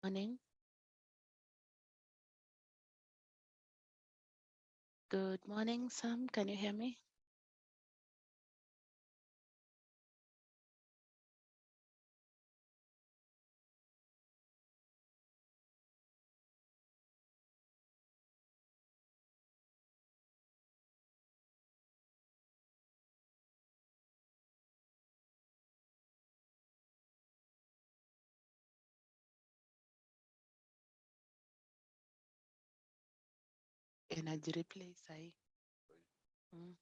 Morning. Good morning, Sam. Can you hear me? Energy replay sahi. Mm.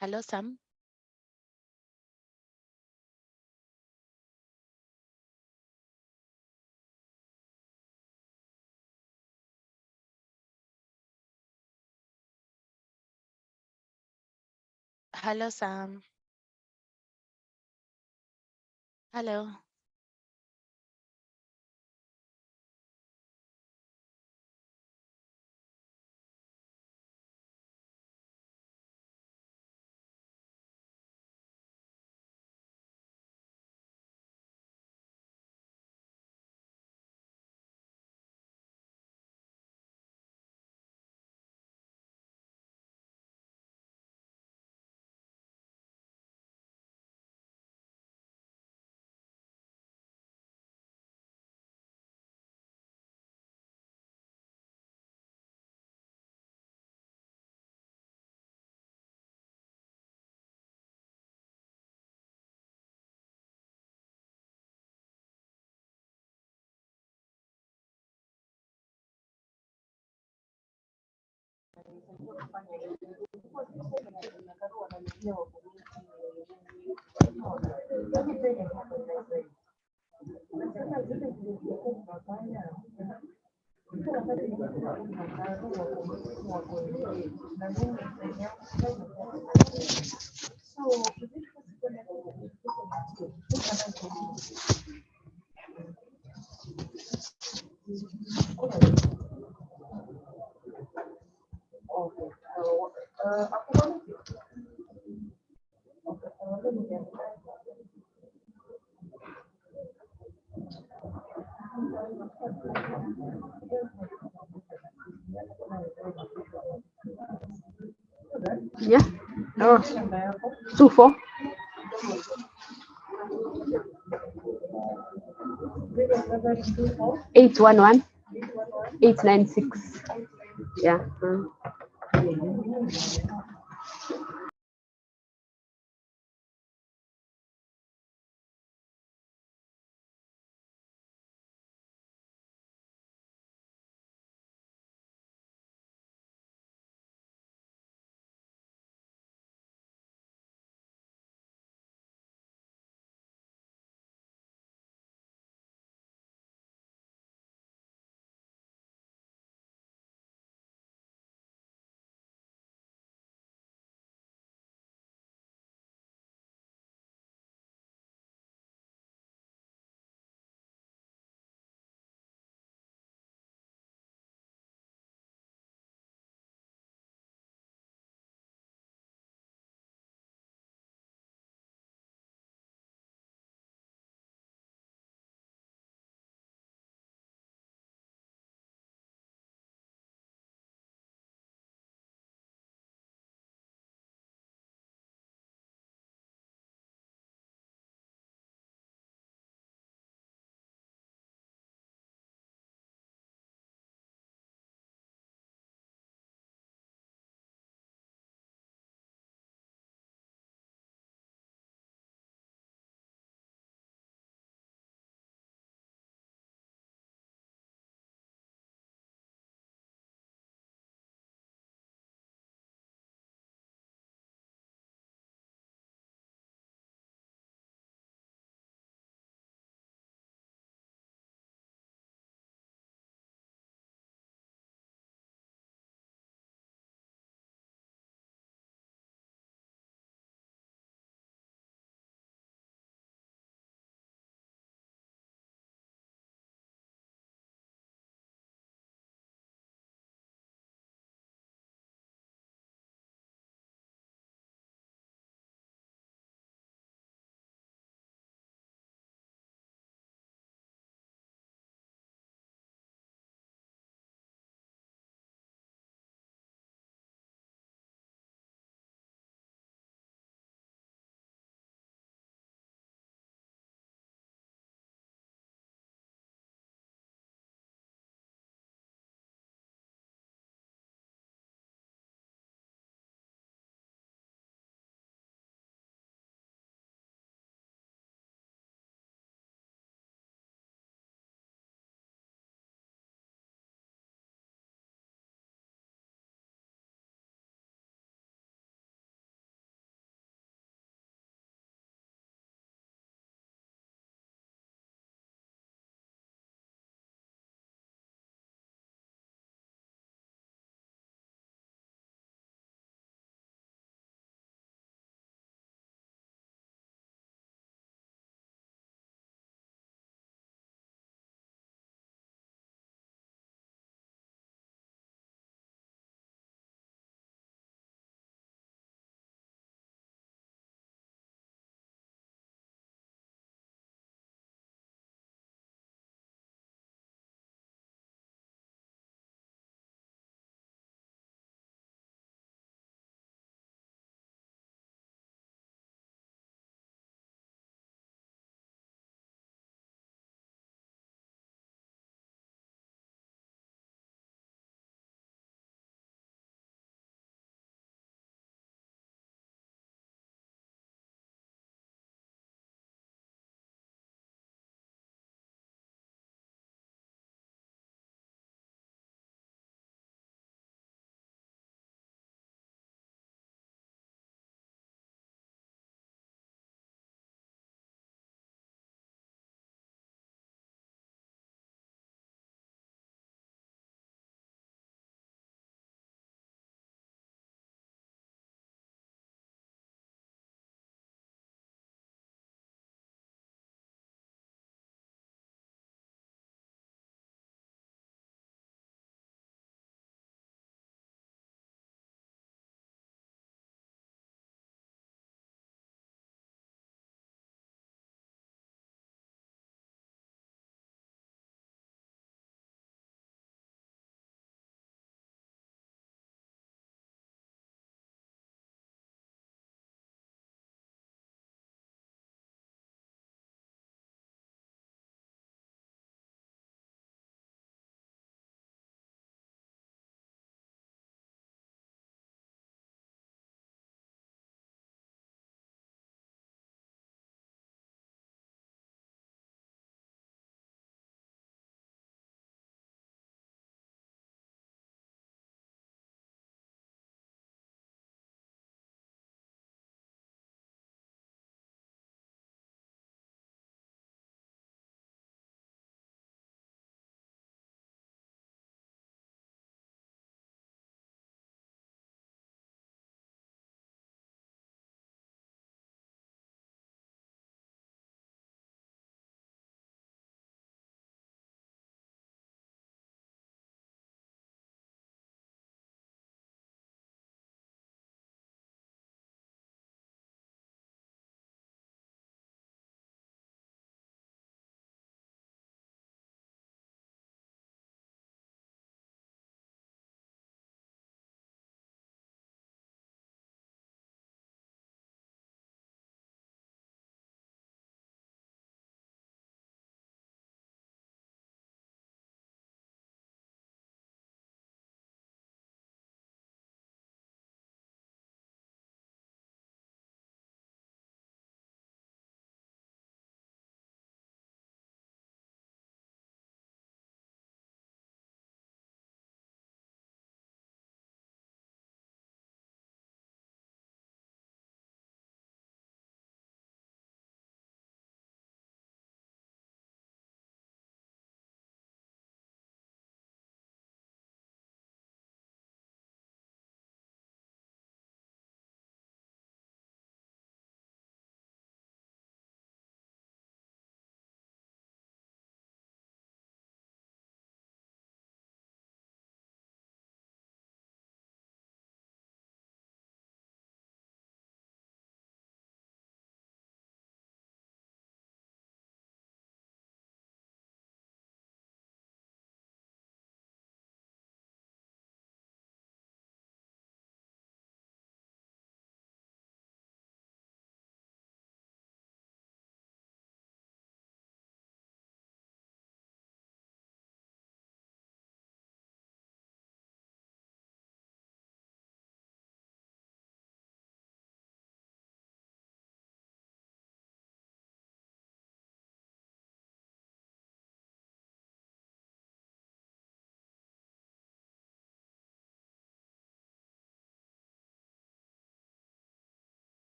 Hello, Sam. Hello, Sam. Hello. Yeah. Oh, 24. 811 896. Yeah.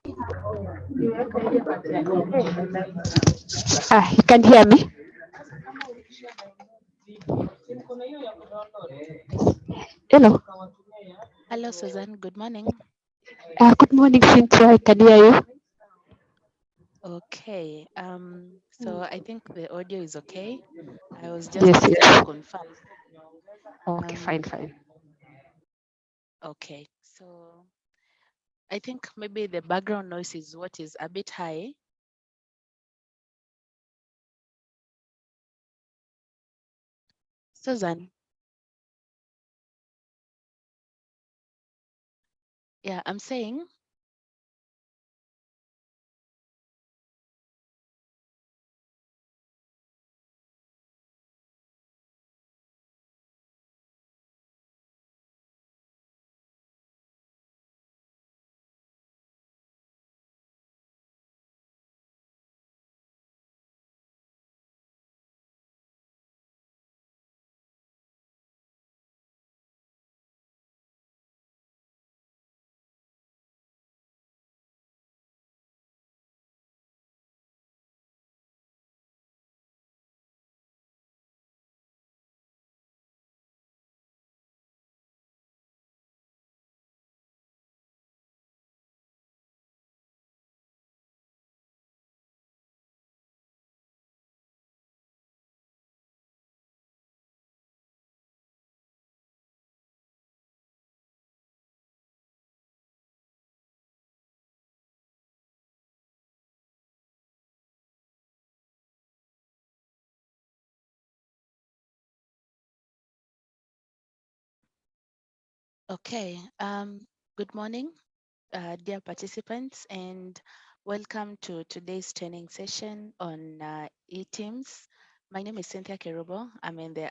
You can hear me? Hello. Hello, Susan. Good morning. Good morning, Cynthia. I can hear you. Okay. So I think the audio is okay. I was just Yes, asking to yes. confirm. Okay, fine, Um, fine. okay. So I think maybe the background noise is what is a bit high. Susan. Yeah, I'm saying. Okay. Good morning, dear participants, and welcome to today's training session on TIMS. My name is Cynthia Kerubo. I'm in the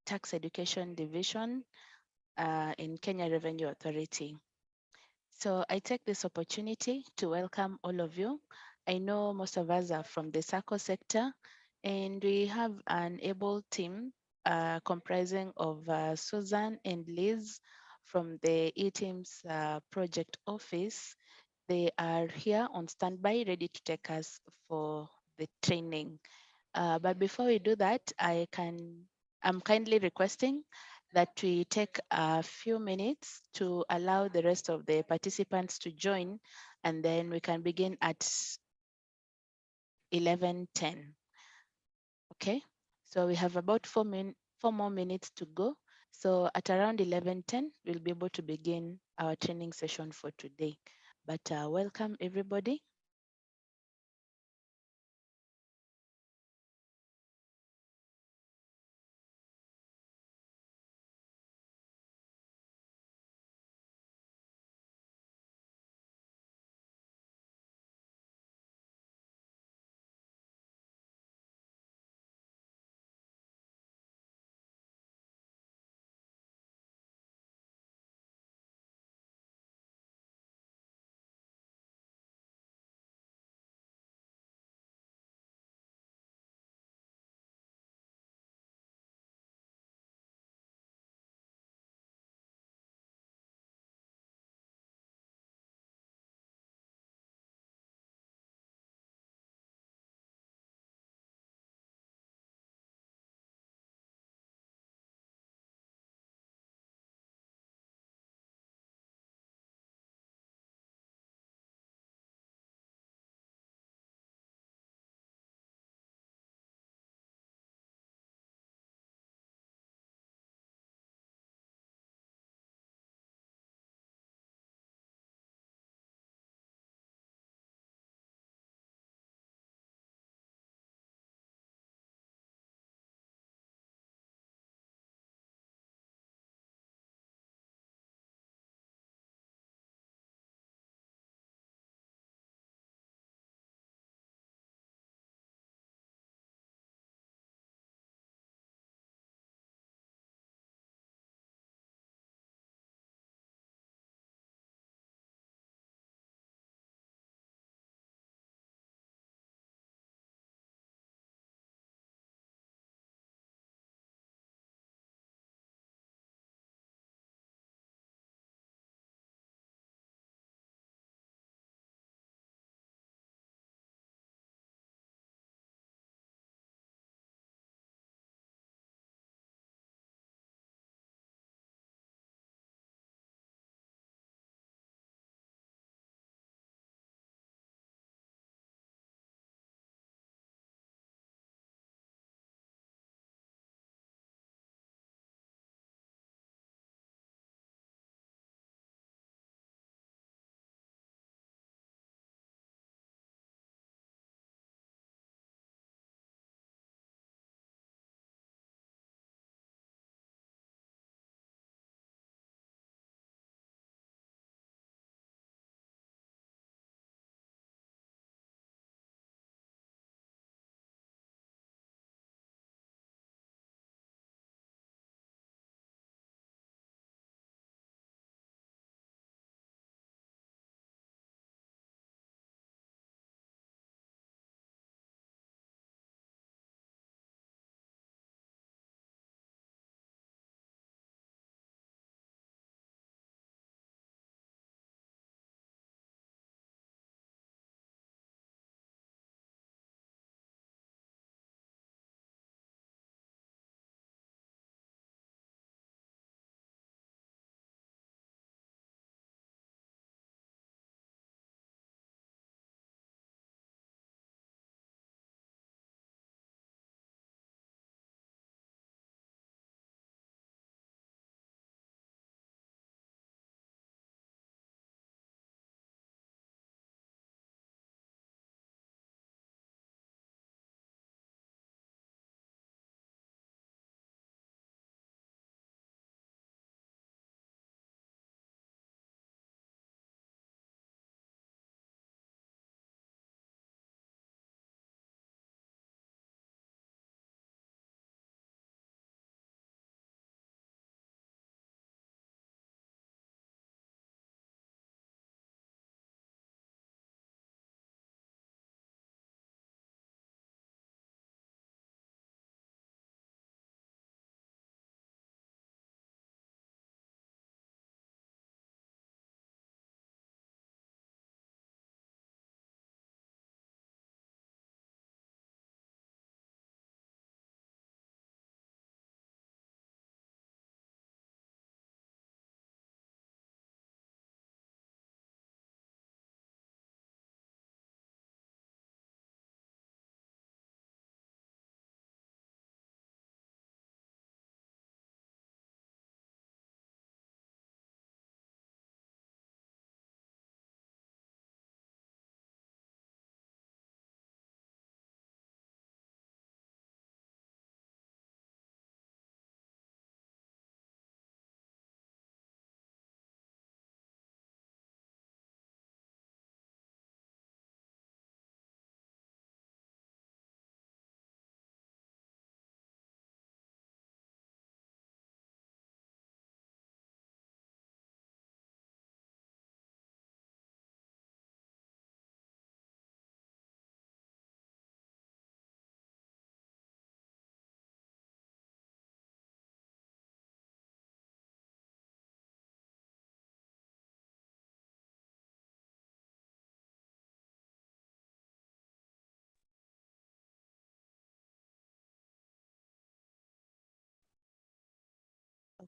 Tax Education Division in Kenya Revenue Authority. So I take this opportunity to welcome all of you. I know most of us are from the SACCO sector, and we have an able team comprising of Susan and Liz from the eTeams project office. They are here on standby, ready to take us for the training. But before we do that, I'm kindly requesting that we take a few minutes to allow the rest of the participants to join, and then we can begin at 11:10. Okay, so we have about 4 more minutes to go. So at around 11:10, we'll be able to begin our training session for today. But welcome everybody.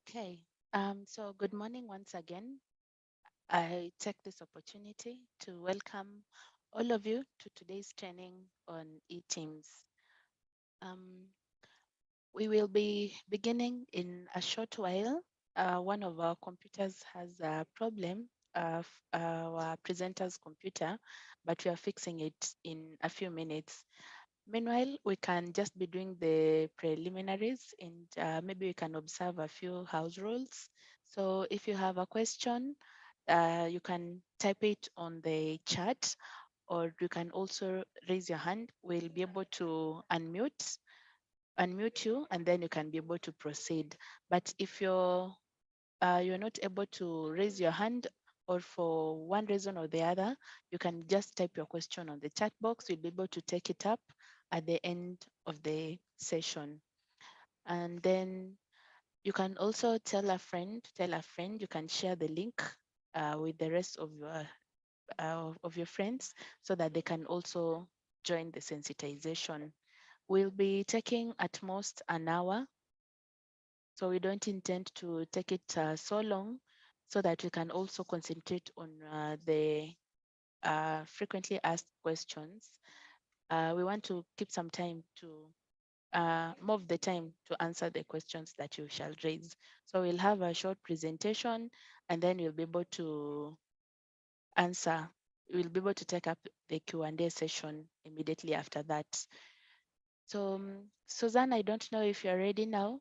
Okay. So good morning once again. I take this opportunity to welcome all of you to today's training on eTeams. Um, we will be beginning in a short while. One of our computers has a problem, our presenter's computer, but we are fixing it in a few minutes. Meanwhile, we can just be doing the preliminaries and maybe we can observe a few house rules. So if you have a question, you can type it on the chat or you can also raise your hand. We'll be able to unmute you and then you can be able to proceed. But if you're not able to raise your hand or for one reason or the other, you can just type your question on the chat box. We'll be able to take it up at the end of the session. And then you can also tell a friend, you can share the link with the rest of your friends so that they can also join the sensitization. We'll be taking at most an hour, so we don't intend to take it so long so that we can also concentrate on the frequently asked questions. We want to keep some time to more of the time to answer the questions that you shall raise. So we'll have a short presentation and then you'll be able to answer. We'll be able to take up the Q&A session immediately after that. So Suzanne, I don't know if you're ready now.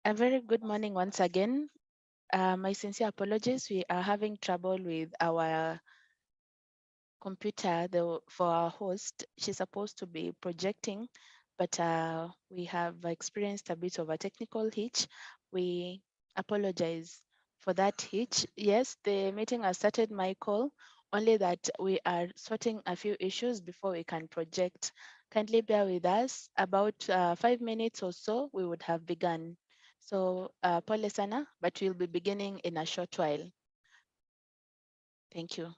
A very good morning once again. My sincere apologies. We are having trouble with our computer for our host. She's supposed to be projecting, but we have experienced a bit of a technical hitch. We apologize for that hitch. Yes, the meeting has started, Michael, only that we are sorting a few issues before we can project. Kindly bear with us. About 5 minutes or so, we would have begun. So, pole sana, but we'll be beginning in a short while. Thank you.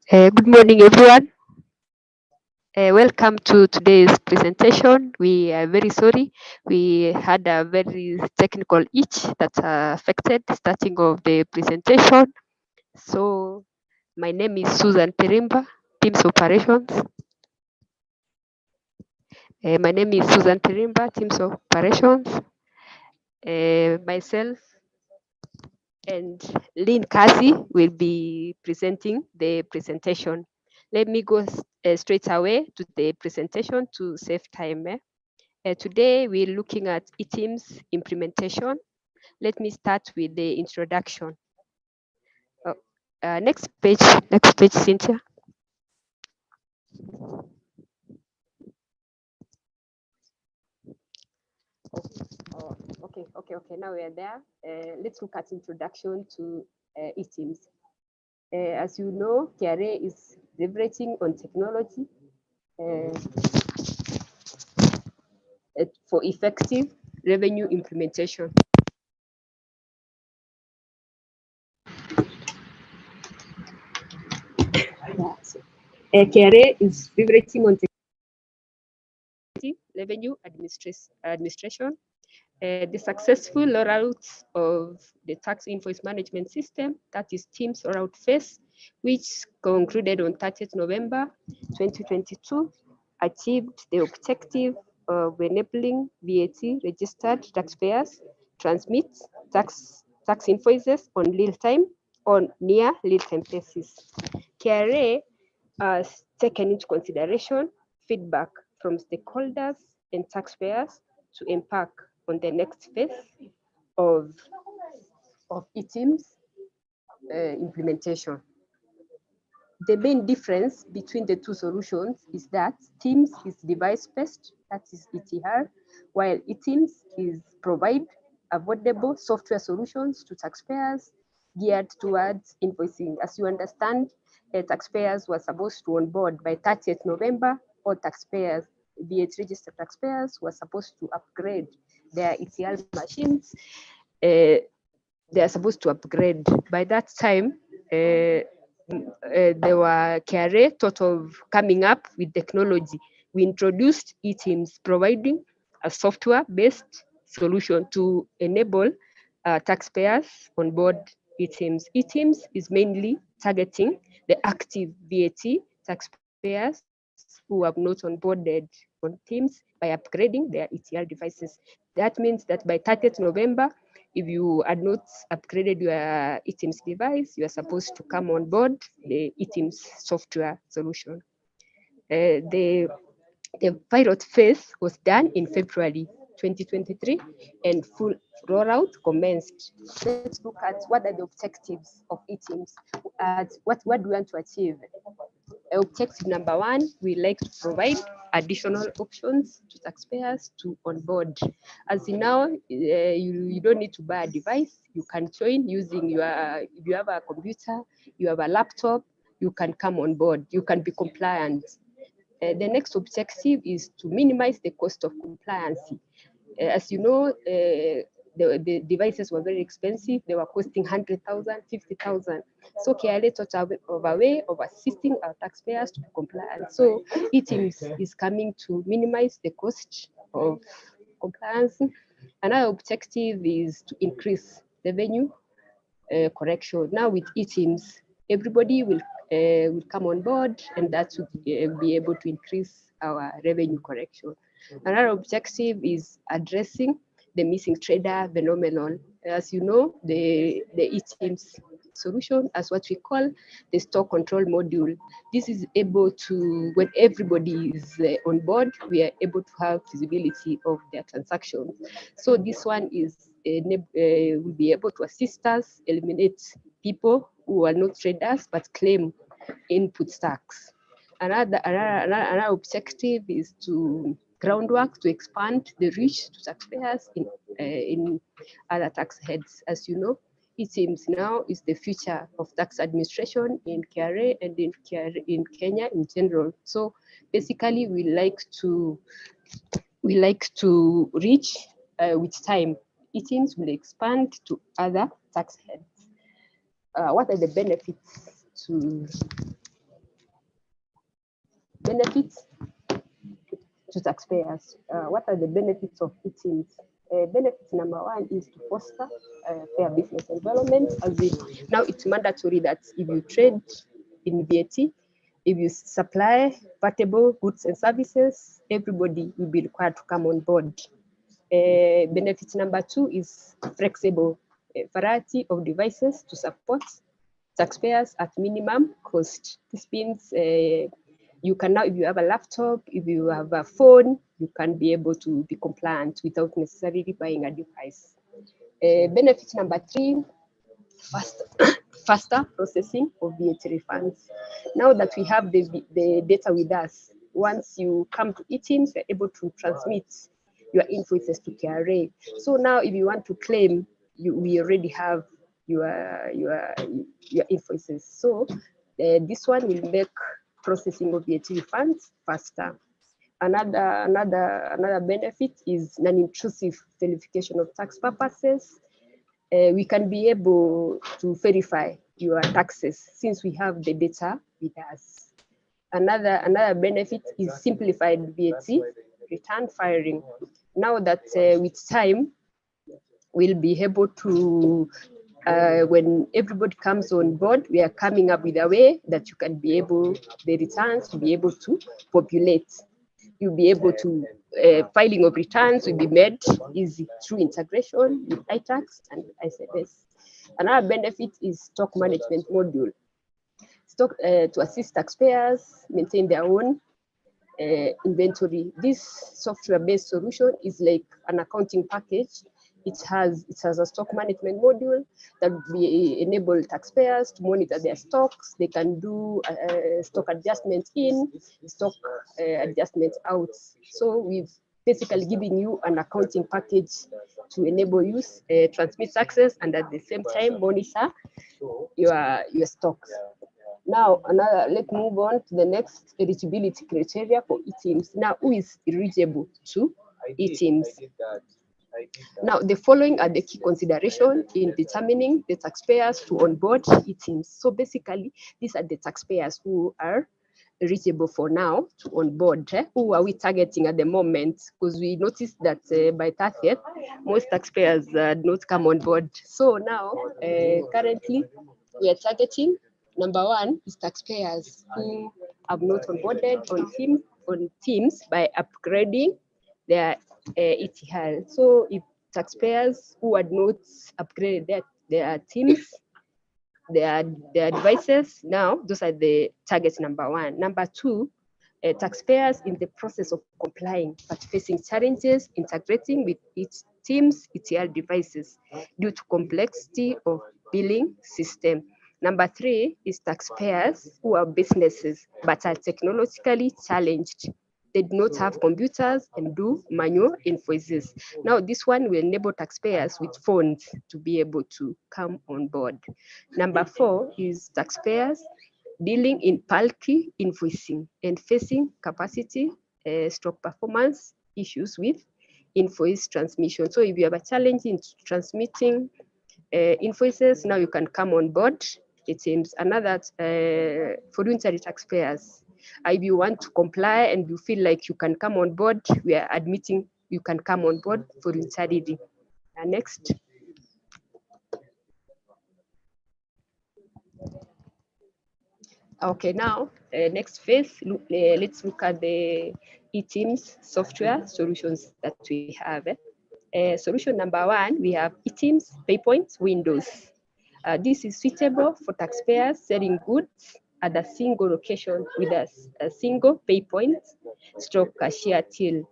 Good morning, everyone. Welcome to today's presentation. We are very sorry. We had a very technical itch that affected starting of the presentation. So my name is Susan Terimba, TIMS Operations. My name is Susan Terimba, TIMS Operations. Myself and Lynn Kasi will be presenting the presentation. Let me go straight away to the presentation to save time. Today we're looking at eTIMS implementation. Let me start with the introduction. Next page, Cynthia. Okay. Now we are there. Let's look at introduction to eTIMS. As you know, KRA is leveraging on technology for effective revenue implementation. KRA is leveraging on revenue administration. The successful rollout of the tax invoice management system, that is TIMS rollout phase, which concluded on 30th November 2022, achieved the objective of enabling VAT registered taxpayers transmit tax invoices on near real-time basis. KRA has taken into consideration feedback from stakeholders and taxpayers to embark on the next phase of eTIMS implementation. The main difference between the two solutions is that TIMS is device-based, that is ETR, while eTIMS is provide affordable software solutions to taxpayers geared towards invoicing. As you understand, taxpayers were supposed to onboard by 30th November. All taxpayers, VAT registered taxpayers, were supposed to upgrade their ETR machines. They are supposed to upgrade. By that time, there were KRA thought of coming up with technology. We introduced eTIMS, providing a software-based solution to enable taxpayers on board eTIMS. eTIMS is mainly targeting the active VAT taxpayers who have not onboarded on TIMS by upgrading their ETR devices. That means that by 30th November, if you had not upgraded your eTIMS device, you are supposed to come on board the eTIMS software solution. The pilot phase was done in February 2023 and full rollout commenced. Let's look at what are the objectives of eTIMS. What do we want to achieve? Objective number one, we like to provide additional options to taxpayers to onboard. As in now, you don't need to buy a device. You can join using if you have a computer, you have a laptop, you can come on board. You can be compliant. The next objective is to minimize the cost of compliance. As you know, the devices were very expensive. They were costing 100,000, 50,000. So KRA thought of a way of assisting our taxpayers to be compliant. So eTIMS is coming to minimize the cost of compliance. Another objective is to increase revenue correction. Now with eTIMS, everybody will come on board, and that would be able to increase our revenue correction. Another objective is addressing the missing trader phenomenon. As you know, the eTIMS solution, as what we call the stock control module. This is able to, when everybody is on board, we are able to have visibility of their transactions. So this one is will be able to assist us eliminate people who are not traders but claim input tax. Another objective is to groundwork to expand the reach to taxpayers in other tax heads. As you know, eTIMS now is the future of tax administration in KRA and in Kenya in general. So basically, we like to reach with time. eTIMS will expand to other tax heads. What are the benefits to Benefits to taxpayers. What are the benefits of e-TIMS? Benefits number one is to foster fair business environment, as in now it's mandatory that if you trade in VAT, if you supply portable goods and services, everybody will be required to come on board. Benefit number two is flexible variety of devices to support taxpayers at minimum cost. This means you can now, if you have a laptop, if you have a phone, you can be able to be compliant without necessarily buying a device. Benefit number three, faster processing of VAT refunds. Now that we have the data with us, once you come to e-TIMS, you're able to transmit your invoices to KRA. So now if you want to claim, we already have your invoices. So this one will make processing of VAT refunds faster. Another benefit is non-intrusive verification of tax purposes. We can be able to verify your taxes since we have the data with us. Another benefit is simplified VAT return filing. Now that with time, we'll be able to, when everybody comes on board, we are coming up with a way that you can be able, the returns to be able to populate. You'll be able to, filing of returns will be made easy through integration with iTax and ICS. Another benefit is stock management module. Stock to assist taxpayers maintain their own inventory. This software-based solution is like an accounting package. It has a stock management module that will enable taxpayers to monitor their stocks. They can do stock adjustments in, stock adjustments out. So we've basically giving you an accounting package to enable you transmit taxes and at the same time monitor your stocks. Now, let's move on to the next eligibility criteria for e-TIMS. Now, who is eligible to e-TIMS? Now, the following are the key considerations in determining the taxpayers to onboard e-TIMS. So basically, these are the taxpayers who are eligible for now to onboard. Who are we targeting at the moment? Because we noticed that by 30th, most taxpayers not come on board. So now, currently, we are targeting number one is taxpayers who have not onboarded on TIMS by upgrading their ETL. So if taxpayers who had not upgraded their TIMS, their devices, now those are the targets number one. Number two, taxpayers in the process of complying but facing challenges integrating with its TIMS ETL devices due to complexity of billing system. Number three is taxpayers who are businesses but are technologically challenged. They do not have computers and do manual invoices. Now, this one will enable taxpayers with phones to be able to come on board. Number four is taxpayers dealing in bulky invoicing and facing capacity stroke performance issues with invoice transmission. So if you have a challenge in transmitting invoices, now you can come on board. It seems another for voluntary taxpayers. If you want to comply and you feel like you can come on board, we are admitting you can come on board voluntarily. Next. Okay, now next phase, let's look at the e-TIMS software solutions that we have. Solution number one, we have e-TIMS PayPoint Windows. This is suitable for taxpayers selling goods at a single location with a single PayPoint stroke cashier till.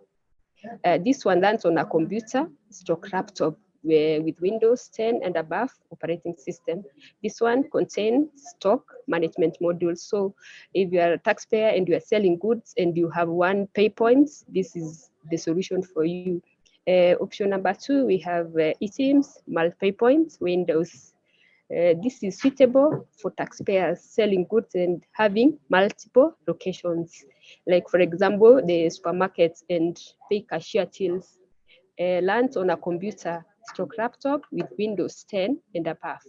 This one lands on a computer stroke laptop with Windows 10 and above operating system. This one contains stock management modules. So if you are a taxpayer and you are selling goods and you have one PayPoint, this is the solution for you. Option number two, we have e-TIMS multi-PayPoint Windows. This is suitable for taxpayers selling goods and having multiple locations. Like for example, the supermarkets and pay cashier tills lands on a computer stroke laptop with Windows 10 and above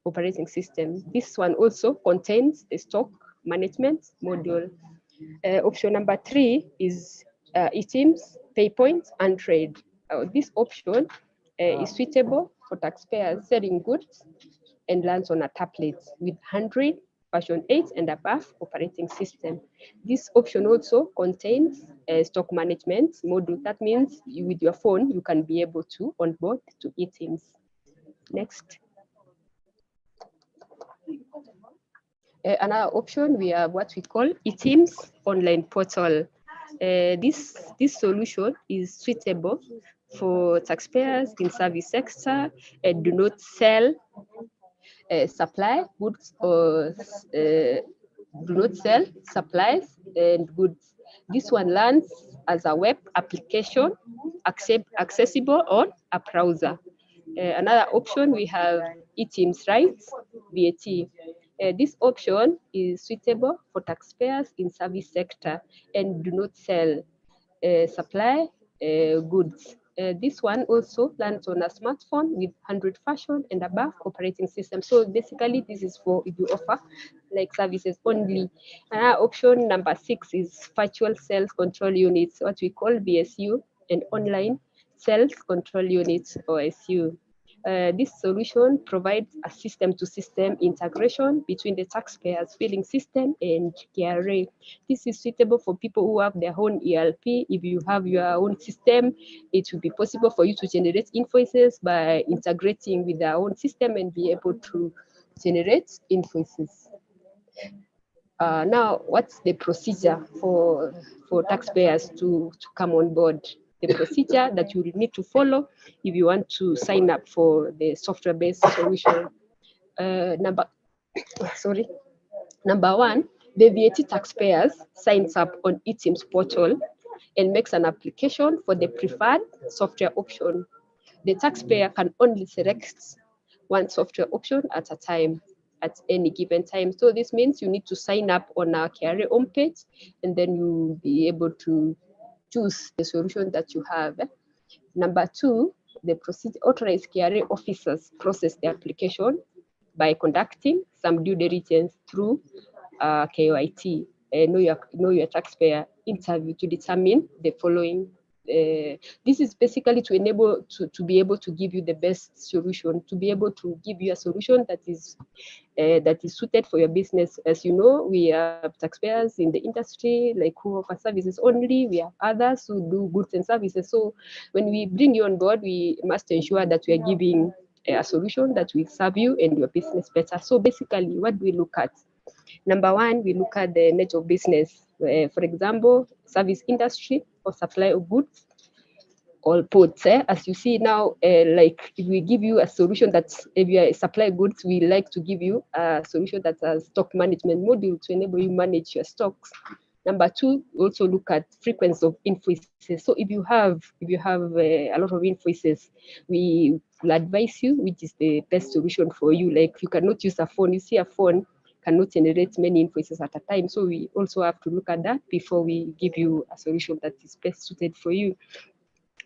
operating system. This one also contains the stock management module. Option number 3 is eTIMS, PayPoint, and Trade. This option is suitable for taxpayers selling goods and lands on a tablet with 100 version 8 and above operating system. This option also contains a stock management module. That means with your phone, you can be able to onboard to eTIMS. Next. Another option, we have what we call eTIMS online portal. This solution is suitable for taxpayers in service sector and do not sell supply goods or do not sell supplies and goods. This one lands as a web application accessible on a browser. Another option, we have eTIMS rights, VAT. This option is suitable for taxpayers in service sector and do not sell supply goods. This one also lands on a smartphone with 100 version and above operating system. So basically, this is for if you offer like services only. Option number 6 is virtual sales control units, what we call VSU, and online sales control units, or SU. This solution provides a system-to-system integration between the taxpayer's billing system and KRA. This is suitable for people who have their own ERP. If you have your own system, it will be possible for you to generate invoices by integrating with their own system and be able to generate invoices. Now, what's the procedure for taxpayers to come on board? The procedure that you will need to follow if you want to sign up for the software-based solution. Number one, the VAT taxpayers signs up on eTIMS portal and makes an application for the preferred software option. The taxpayer can only select one software option at a time, at any given time. So this means you need to sign up on our KRA homepage, and then you'll be able to choose the solution that you have. Number 2, the authorized KRA officers process the application by conducting some due diligence through KYT, know your taxpayer interview, to determine the following. This is basically to enable to be able to give you the best solution, to be able to give you a solution that is suited for your business. As you know, we have taxpayers in the industry like who offer services only. We have others who do goods and services. So when we bring you on board, we must ensure that we are giving a solution that will serve you and your business better. So basically, what do we look at? Number 1, we look at the nature of business. For example, service industry or supply of goods, all ports. As you see now, like if we give you a solution that if you supply goods, we like to give you a solution that has stock management module to enable you manage your stocks. Number 2, we also look at frequency of invoices. So if you have a lot of invoices, we will advise you which is the best solution for you. Like you cannot use a phone. You see a phone cannot generate many invoices at a time. So we also have to look at that before we give you a solution that is best suited for you.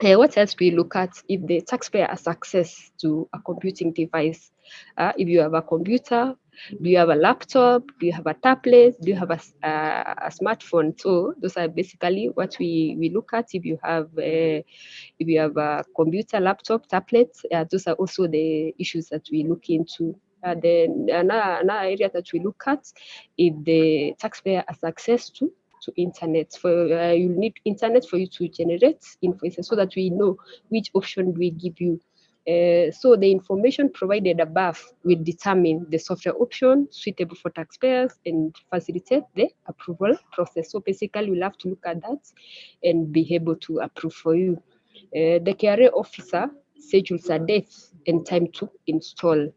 What else we look at? If the taxpayer has access to a computing device. If you have a computer, do you have a laptop? Do you have a tablet? Do you have a smartphone? So those are basically what we look at. If you have a computer, laptop, tablet, those are also the issues that we look into. Then another area that we look at, if the taxpayer has access to internet. You need internet for you to generate invoices so that we know which option we give you. So the information provided above will determine the software option suitable for taxpayers and facilitate the approval process. So basically, we'll have to look at that and be able to approve for you. The KRA officer schedules a date and time to install.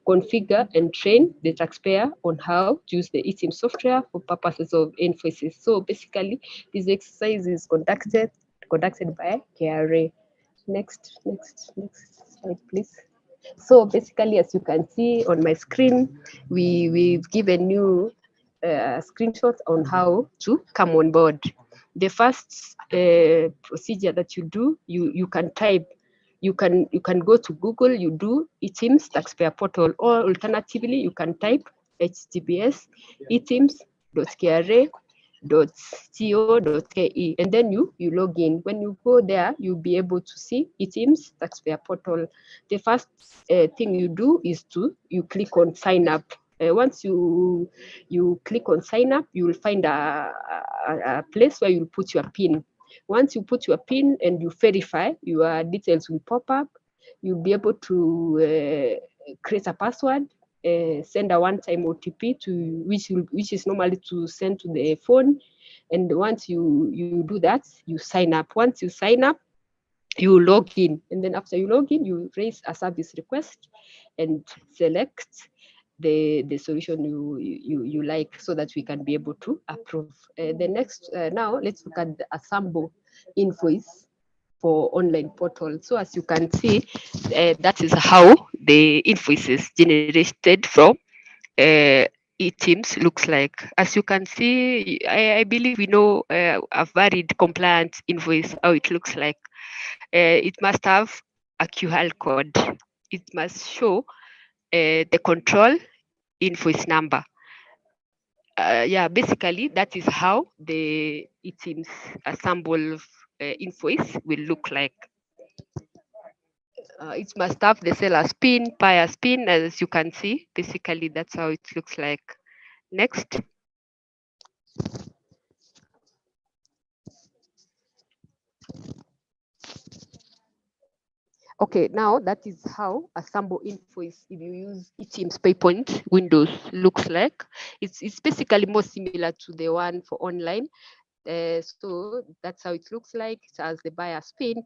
Configure and train the taxpayer on how to use the eTIMS software for purposes of invoices. So basically, this exercise is conducted by KRA. Next slide, please. So basically, as you can see on my screen, we've given you screenshots on how to come on board. The first procedure that you do, you can type. You can go to Google, you do eTIMS taxpayer portal, or alternatively, you can type https etims.kra etims.co.ke, and then you log in. When you go there, you'll be able to see eTIMS taxpayer portal. The first thing you do is you click on sign up. Once you click on sign up, you will find a place where you'll put your PIN. Once you put your PIN and you verify, your details will pop up. You'll be able to create a password, send a one-time OTP to which is normally to send to the phone. And once you do that, you sign up. Once you sign up, you log in, and then after you log in, you raise a service request and select the solution you like, so that we can be able to approve. The next now let's look at a sample invoice for online portal. So as you can see, that is how the invoices generated from eTIMS looks like. As you can see, I believe we know a valid compliant invoice, how it looks like. It must have a QR code. It must show the control invoice number. Yeah, basically that is how the eTIMS sample invoice will look like. It must have the seller's PIN, buyer's PIN, as you can see. Basically, that's how it looks like. Next. Okay, now that is how a sample invoice, if you use eTIMS PayPoint Windows, looks like. It's basically more similar to the one for online. So that's how it looks like. It has the buyer's PIN,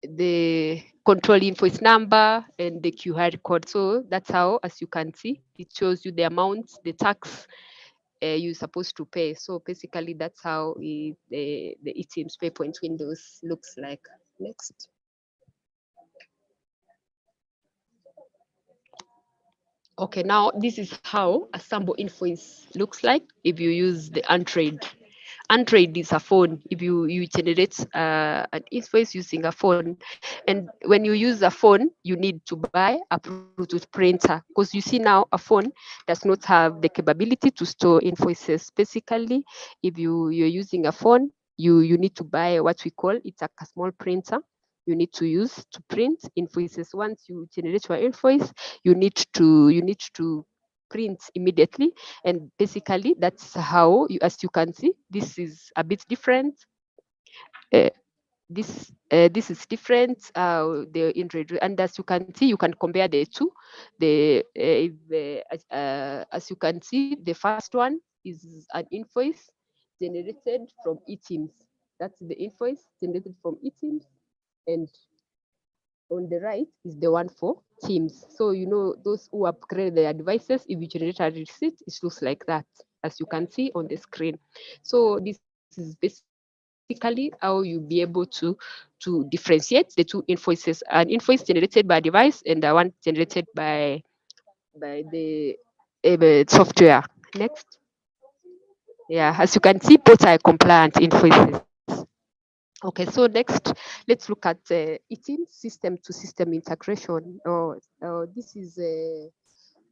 the control invoice number, and the QR code. So that's how, as you can see, it shows you the amount, the tax you're supposed to pay. So basically, that's how the eTIMS PayPoint Windows looks like. Next. Okay, now this is how a sample invoice looks like if you use the Android. Android is a phone. If you generate an invoice using a phone, and when you use a phone, you need to buy a Bluetooth printer, because you see now a phone does not have the capability to store invoices. Basically, if you're using a phone, you need to buy what we call, it's a small printer you need to use to print invoices. Once you generate your invoice, you need to print immediately. And basically that's how as you can see, this is a bit different. uh, this is different, the Android, and as you can see, you can compare the two. As you can see, the first one is an invoice generated from eTIMS. That's the invoice generated from eTIMS, and on the right is the one for TIMS. So you know, those who upgrade their devices, if you generate a receipt, it looks like that, as you can see on the screen. So this is basically how you'll be able to differentiate the two invoices: an invoice generated by device and the one generated by the software. Next. Yeah, as you can see, both are compliant invoices. Okay, so next, let's look at eTIMS system to system integration. This is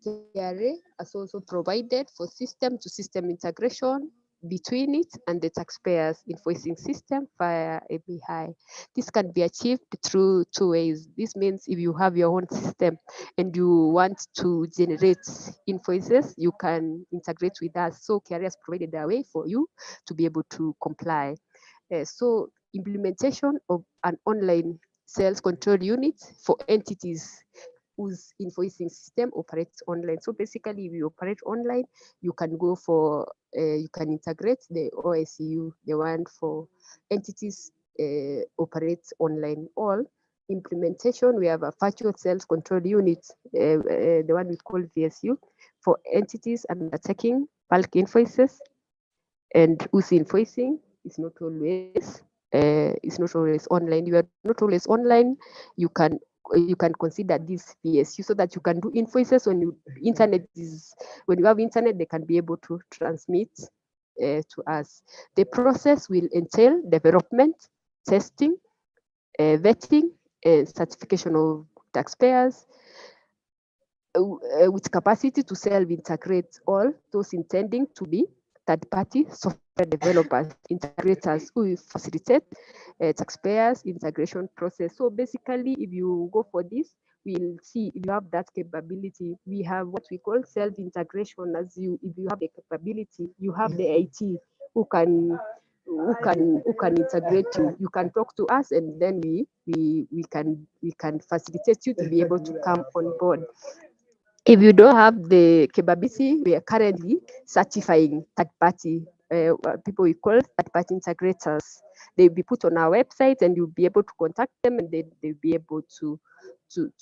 KRA has also provided for system to system integration between it and the taxpayers invoicing system via API. This can be achieved through two ways. This means if you have your own system and you want to generate invoices, you can integrate with us. So KRA has provided a way for you to be able to comply. So implementation of an online sales control unit for entities whose invoicing system operates online. So basically, if you operate online, you can go for, you can integrate the OSU, the one for entities operates online. All implementation, we have a virtual sales control unit, the one we call VSU, for entities undertaking bulk invoices and whose invoicing is not always online. You are not always online. You can consider this PSU, so that you can do invoices when you have internet, they can be able to transmit to us. The process will entail development, testing, vetting, and certification of taxpayers. with capacity to self-integrate all those intending to be third-party software developers, integrators who will facilitate taxpayers integration process. So basically, if you go for this, we'll see if you have that capability. We have what we call self-integration. If you have the capability, you have the IT who can integrate you. You can talk to us, and then we can facilitate you to be able to come on board. If you don't have the capability, we are currently certifying third-party people we call third-party integrators. They'll be put on our website, and you'll be able to contact them, and they'll be able to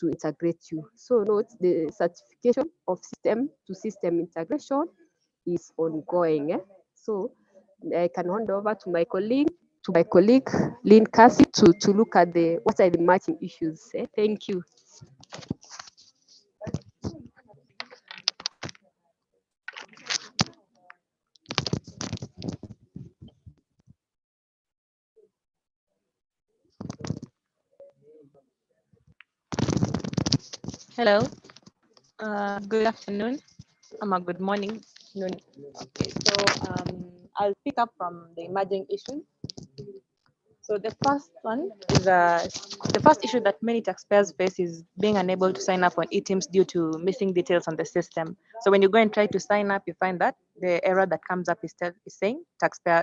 integrate you. So note the certification of system-to-system integration is ongoing. So I can hand over to my colleague Lynn Cassie to look at what are the matching issues. Thank you. Hello, good afternoon. Good morning. Noon. Okay, so I'll pick up from the emerging issues. So the first one is the first issue that many taxpayers face is being unable to sign up on eTIMS due to missing details on the system. So when you go and try to sign up, you find that the error that comes up is saying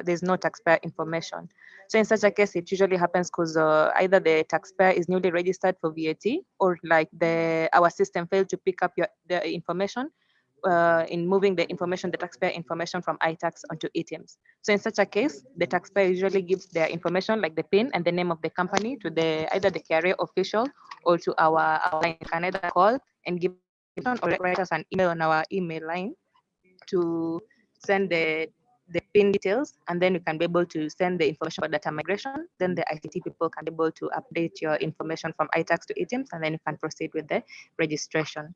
there's no taxpayer information. So in such a case, it usually happens because either the taxpayer is newly registered for VAT, or like our system failed to pick up the information in moving the taxpayer information from iTax onto eTIMS. So in such a case, the taxpayer usually gives their information, like the PIN and the name of the company, to either the KRA official or to our line. You can either call and give information, or write us an email on our email line to send the PIN details, and then you can be able to send the information for data migration. Then the ICT people can be able to update your information from iTax to eTIMS, and then you can proceed with the registration.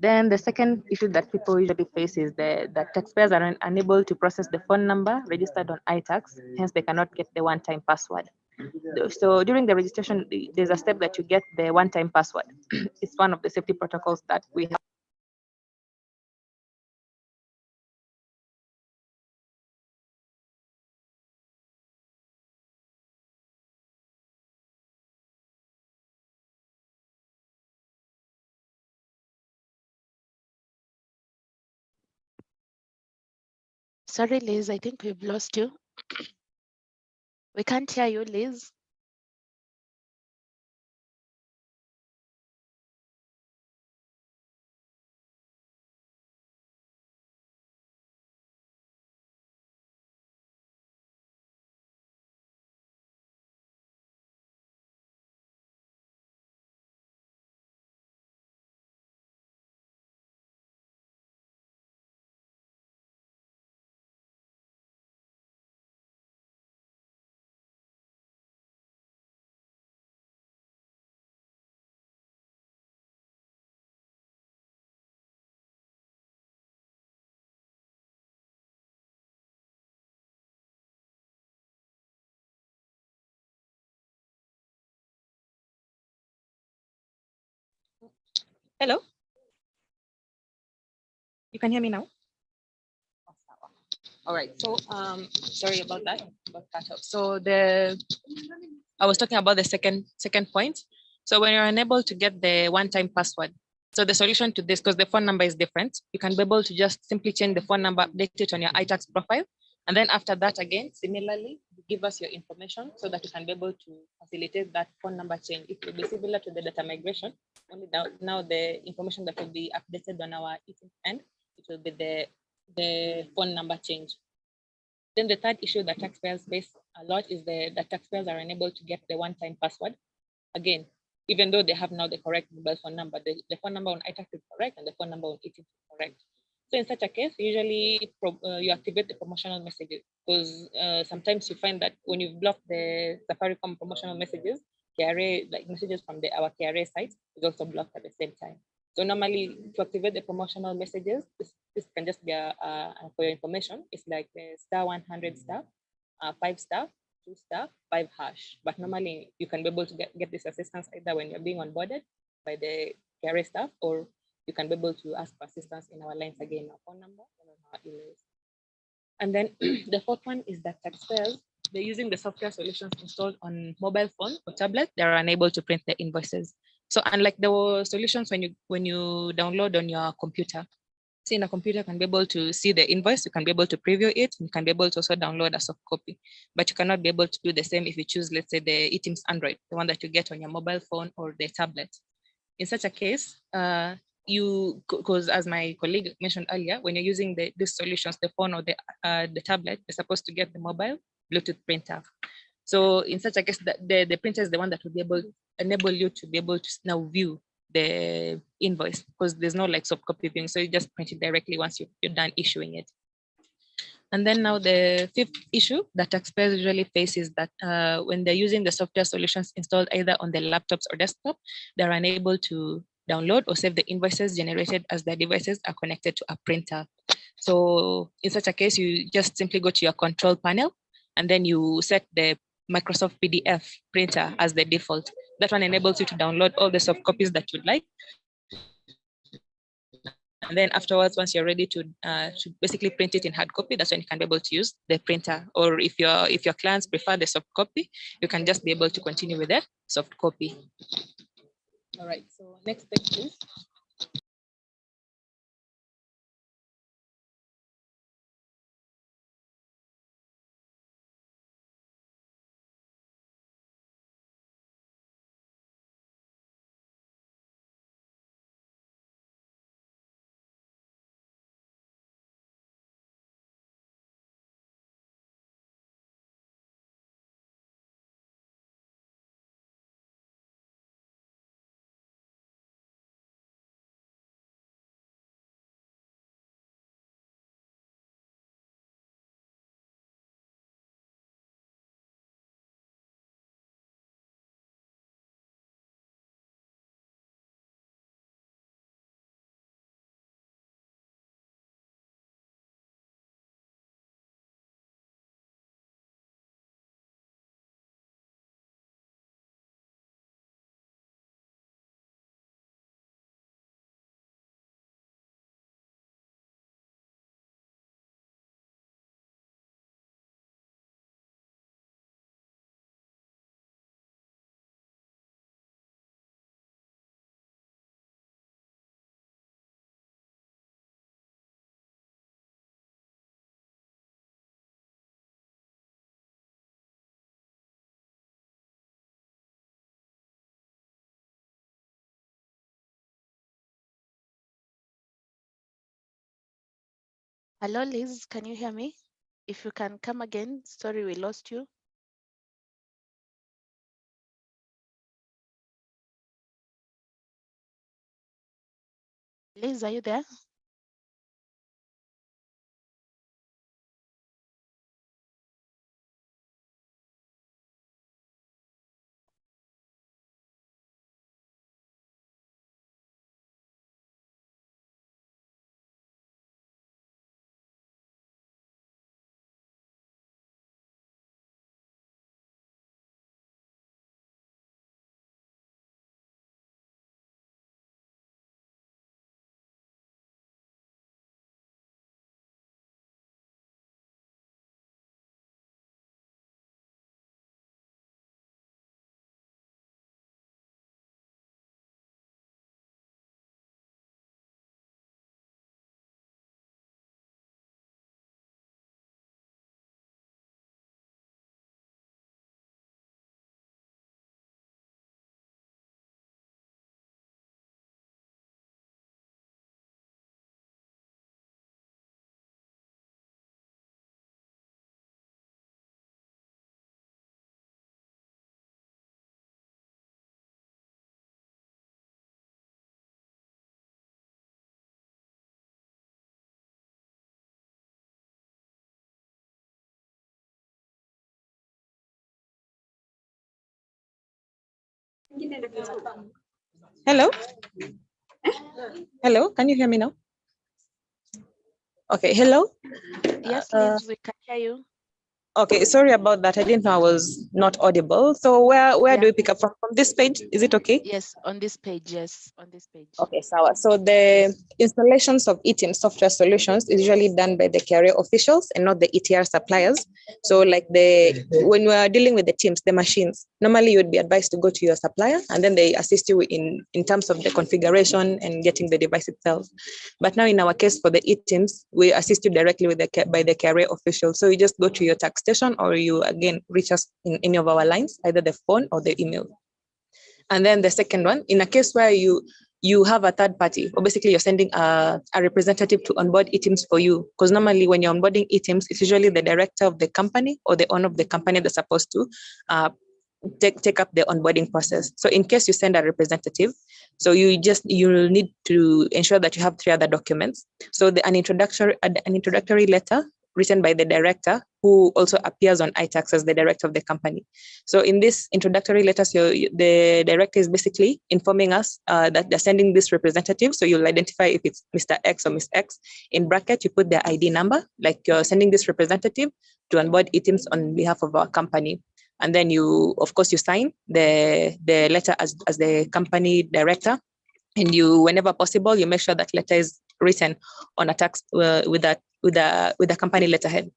Then the second issue that people usually face is that taxpayers are unable to process the phone number registered on iTax, hence they cannot get the one-time password. So during the registration, there's a step that you get the one-time password. It's one of the safety protocols that we have. Sorry, Liz, I think we've lost you. We can't hear you, Liz. Hello, you can hear me now? All right. So sorry about that. Got cut off. So I was talking about the second point. So when you're unable to get the one-time password, so the solution to this, because the phone number is different, you can be able to just simply change the phone number, update it on your iTax profile, and then after that, again, similarly, give us your information so that you can be able to facilitate that phone number change. It will be similar to the data migration. Only now the information that will be updated on our end, it will be the phone number change. Then the third issue that taxpayers face a lot is that taxpayers are unable to get the one-time password. Again, even though they have now the correct mobile phone number, the phone number on iTax is correct and the phone number on eTims is correct. So in such a case, usually you activate the promotional messages, because sometimes you find that when you've blocked the Safaricom promotional messages, KRA, like messages from our KRA site, is also blocked at the same time. So normally to activate the promotional messages, this can just be for your information. It's like the *100 star, 5 star, 2 star, 5 hash. But normally you can be able to get this assistance either when you're being onboarded by the KRA staff, or you can be able to ask for assistance in our lines again, our phone number and our emails. And then the fourth one is that taxpayers, they're using the software solutions installed on mobile phone or tablet, they're unable to print the invoices. So unlike the solutions when you download on your computer, see in a computer, you can be able to see the invoice, you can be able to preview it, you can be able to also download a soft copy, but you cannot be able to do the same if you choose, let's say, the TIMS Android, the one that you get on your mobile phone or the tablet. In such a case, because as my colleague mentioned earlier, when you're using these solutions, the phone or the tablet, you're supposed to get the mobile Bluetooth printer. So in such a case, the printer is the one that will be able to enable you to be able to now view the invoice, because there's no like soft copy viewing. So you just print it directly once you're done issuing it. And then now the fifth issue that taxpayers usually face is that when they're using the software solutions installed either on their laptops or desktop, they're unable to download or save the invoices generated as their devices are connected to a printer. So in such a case, you just simply go to your control panel and then you set the Microsoft PDF printer as the default. That one enables you to download all the soft copies that you'd like. And then afterwards, once you're ready to basically print it in hard copy, that's when you can be able to use the printer. Or if your clients prefer the soft copy, you can just be able to continue with the soft copy. All right, so next page, please. Hello, Liz, can you hear me? If you can come again, sorry, we lost you. Liz, are you there? Hello? Hello, can you hear me now? Okay, hello. Yes, Liz, we can hear you. Okay, sorry about that. I didn't know I was not audible. So where Yeah. do we pick up from? From this page? Is it okay? Yes, on this page. Yes, on this page. Okay, so the installations of eTIMS software solutions is usually done by the KRA officials and not the ETR suppliers. So like when we are dealing with the TIMS, the machines, normally you would be advised to go to your supplier and then they assist you in terms of the configuration and getting the device itself. But now in our case for the eTIMS, we assist you directly by the KRA officials. So you just go to your tax station or you again reach us in any of our lines, either the phone or the email. And then the second one, in a case where you have a third party, or basically you're sending a representative to onboard eTIMS for you, because normally when you're onboarding eTIMS, it's usually the director of the company or the owner of the company that's supposed to take up the onboarding process. So in case you send a representative, so you'll need to ensure that you have 3 other documents. So an introductory letter written by the director, who also appears on iTax as the director of the company. So in this introductory letter, so the director is basically informing us that they're sending this representative. So you'll identify if it's Mr. X or Miss X. In bracket, you put their ID number, like you're sending this representative to onboard eTIMS on behalf of our company. And then you, of course, you sign the letter as the company director. And you, whenever possible, you make sure that letter is written on a tax with a company letterhead.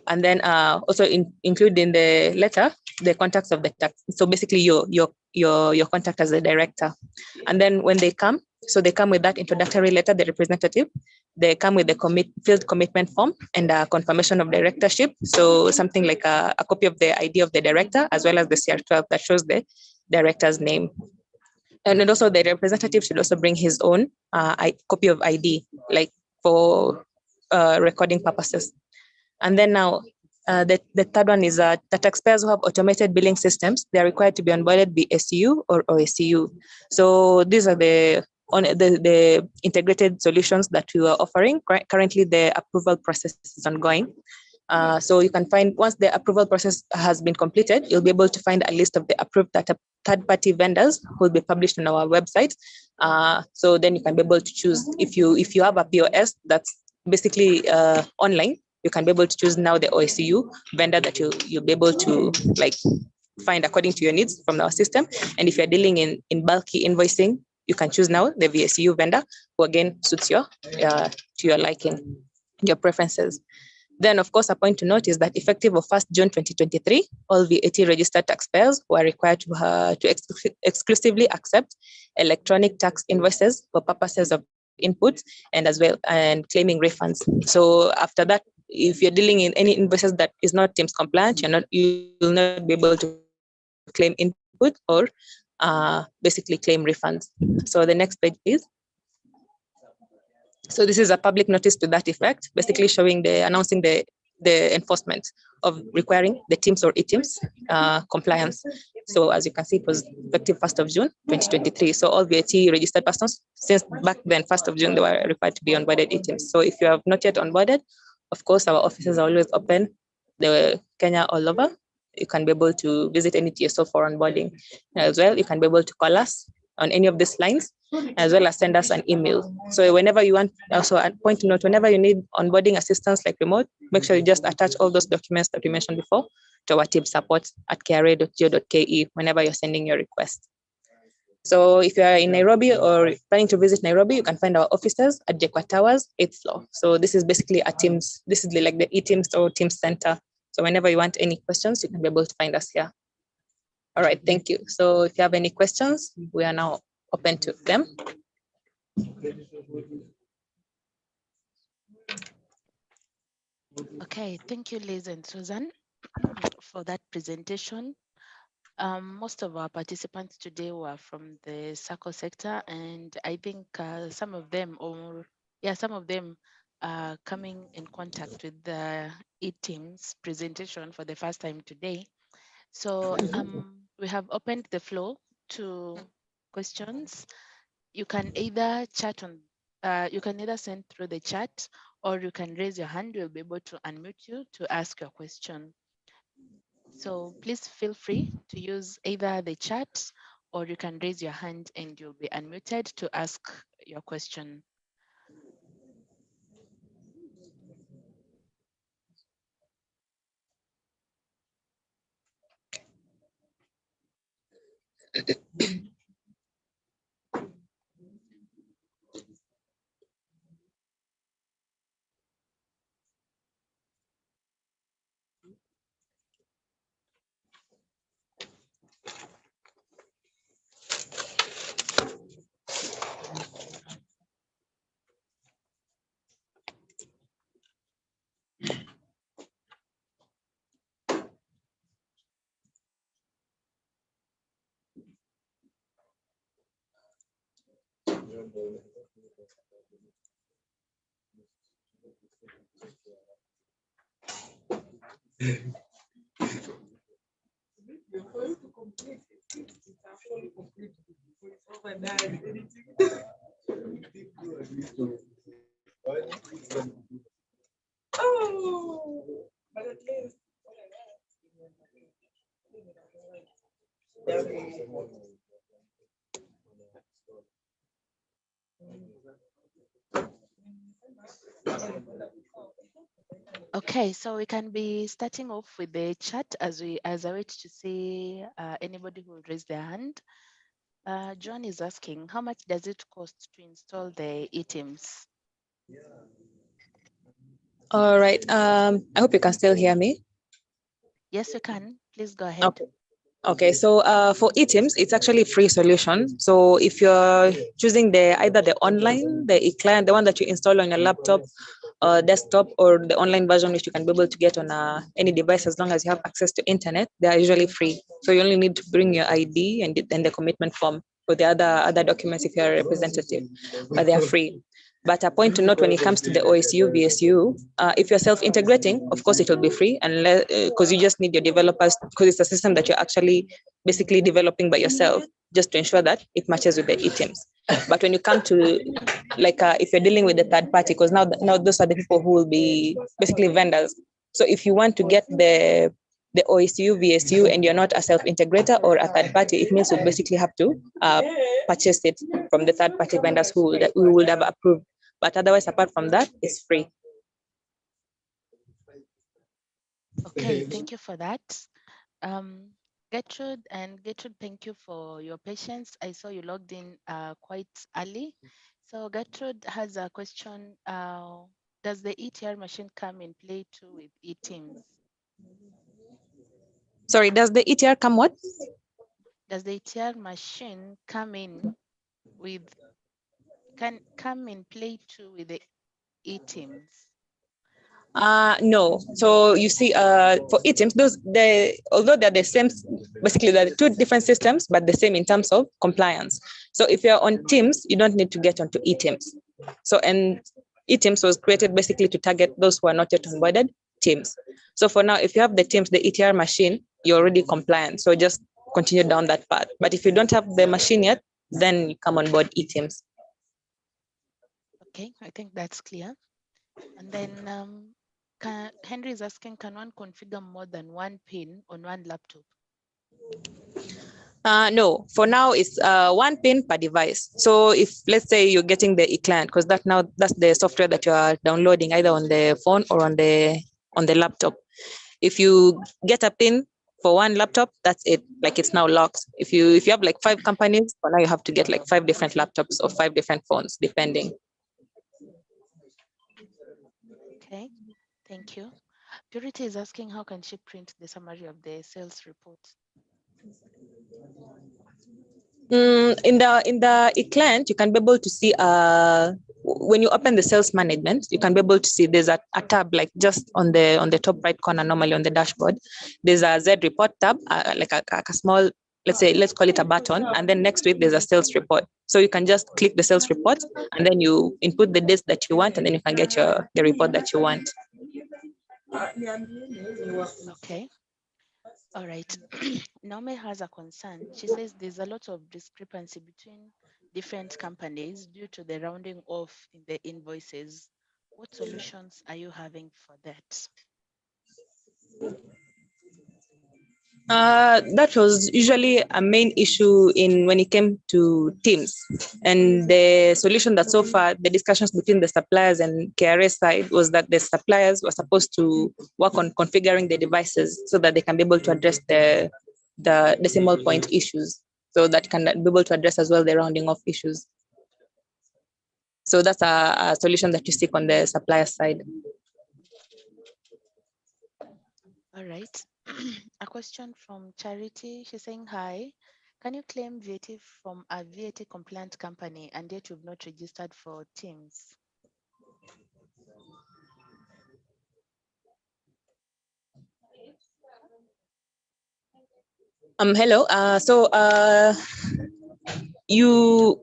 And then also include in the letter the contacts of the tax. So basically your contact as the director. And then when they come, so they come with that introductory letter, the representative. They come with the field commitment form and a confirmation of directorship. So something like a copy of the ID of the director, as well as the CR12 that shows the director's name. And then also the representative should also bring his own copy of ID, like for recording purposes. And then now, the third one is the taxpayers who have automated billing systems. They are required to be onboarded by SCU or OSCU. So these are the integrated solutions that we are offering. Currently, the approval process is ongoing. So you can find, once the approval process has been completed, you'll be able to find a list of the approved third-party vendors who will be published on our website. So then you can be able to choose, if you have a POS that's basically online, you can be able to choose now the OSCU vendor that you'll be able to like find according to your needs from our system. And if you're dealing in bulky invoicing, you can choose now the VSCU vendor, who again suits to your liking, your preferences. Then, of course, a point to note is that effective of 1st June 2023, all VAT registered taxpayers were required to exclusively accept electronic tax invoices for purposes of input and as well and claiming refunds. So after that, if you're dealing in any invoices that is not TIMS compliant, you'll not be able to claim input or basically claim refunds. So the next page, please. So this is a public notice to that effect, basically showing announcing the enforcement of requiring the TIMS or eTIMS compliance. So as you can see, it was effective 1st of June 2023. So all VAT registered persons, since back then, 1st of June, they were required to be onboarded eTIMS. So if you have not yet onboarded, of course, our offices are always open, the Kenya all over. You can be able to visit any TSO for onboarding. As well, you can be able to call us on any of these lines, as well as send us an email. So whenever you want, also a point to note, whenever you need onboarding assistance like remote, make sure you just attach all those documents that we mentioned before to our team support at kra.go.ke whenever you're sending your request. So if you are in Nairobi or planning to visit Nairobi, you can find our offices at Jekwa Towers, 8th floor. So this is basically a TIMS, this is like the eTIMS or TIMS center. So whenever you want any questions, you can be able to find us here. All right, thank you. So if you have any questions, we are now open to them. Okay, thank you, Liz and Susan, for that presentation. Most of our participants today were from the SACCO sector, and I think some of them are coming in contact with the eTIMS presentation for the first time today. So we have opened the floor to questions. You can either you can either send through the chat, or you can raise your hand. We'll be able to unmute you to ask your question. So please feel free to use either the chat, or you can raise your hand and you'll be unmuted to ask your question. Okay, so we can be starting off with the chat as I wait to see anybody who will raise their hand. John is asking, how much does it cost to install the eTIMS? All right. I hope you can still hear me. Yes, you can. Please go ahead. Okay, so for eTIMS, it's actually a free solution. So if you're choosing either the online, the e-client, the one that you install on your laptop, desktop, or the online version, which you can be able to get on any device as long as you have access to internet, they are usually free. So you only need to bring your ID and the commitment form for the other documents if you're a representative, but they are free. But a point to note when it comes to the OSU, VSU, if you're self-integrating, of course it will be free, unless because you just need your developers, because it's a system that you're actually basically developing by yourself, just to ensure that it matches with the eTIMS. But when you come to if you're dealing with the third party, because now those are the people who will be basically vendors. So if you want to get the OSU, VSU, and you're not a self-integrator or a third party, it means you basically have to purchase it from the third party vendors who would have approved. But otherwise, apart from that, it's free. Okay, thank you for that. Gertrude, thank you for your patience. I saw you logged in quite early. So Gertrude has a question. Does the ETR machine come in play too with eTIMS? Sorry, does the ETR come what? Does the ETR machine can come in play too with the eTIMS? No. So you see, for eTIMS, although they're the same, basically they're two different systems, but the same in terms of compliance. So if you're on TIMS, you don't need to get onto eTIMS. So and eTIMS was created basically to target those who are not yet onboarded TIMS. So for now, if you have the TIMS, the ETR machine, you're already compliant. So just continue down that path. But if you don't have the machine yet, then you come on board eTIMS. Okay, I think that's clear. And then Henry is asking, can one configure more than one PIN on one laptop? No, for now it's one PIN per device. So if let's say you're getting the e-client, because that's the software that you are downloading either on the phone or on the laptop. If you get a PIN for one laptop, that's it. Like it's now locked. If you have like 5 companies, for now you have to get like 5 different laptops or 5 different phones, depending. Okay, thank you. Purity is asking, how can she print the summary of the sales report? In the e-client, you can be able to see when you open the sales management, you can be able to see there's a tab like just on the top right corner, normally on the dashboard. There's a Z report tab, like a small, let's call it a button, and then next to it there's a sales report. So you can just click the sales report and then you input the dates that you want, and then you can get the report that you want. Okay. All right. Naomi has a concern. She says there's a lot of discrepancy between different companies due to the rounding off in the invoices. What solutions are you having for that? That was usually a main issue when it came to TIMS. And the solution that so far, the discussions between the suppliers and KRA side was that the suppliers were supposed to work on configuring the devices so that they can be able to address the decimal point issues, so that can be able to address as well the rounding off issues. So that's a solution that you seek on the supplier side. All right. A question from Charity. She's saying, hi, can you claim VAT from a VAT compliant company and yet you've not registered for TIMS? Hello. So you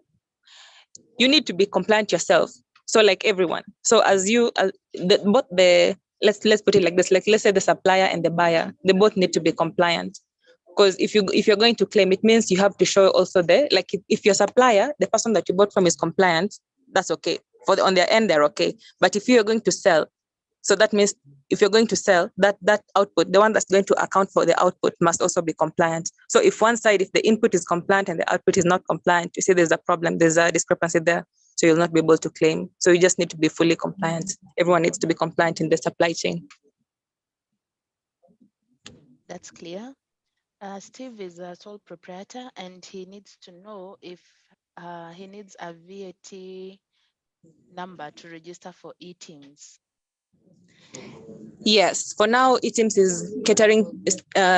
you need to be compliant yourself. So like everyone. So as you, let's put it like this. Like let's say the supplier and the buyer, they both need to be compliant. Because if you're going to claim, it means you have to show also if your supplier, the person that you bought from is compliant, that's okay. On their end, they're okay. But if you are going to sell, so that means if you're going to sell, that output, the one that's going to account for the output must also be compliant. So if one side, if the input is compliant and the output is not compliant, you see there's a problem, there's a discrepancy there. So you'll not be able to claim. So you just need to be fully compliant. Everyone needs to be compliant in the supply chain. That's clear. Steve is a sole proprietor and he needs to know if he needs a VAT number to register for eTIMS. Yes, for now, eTIMS is catering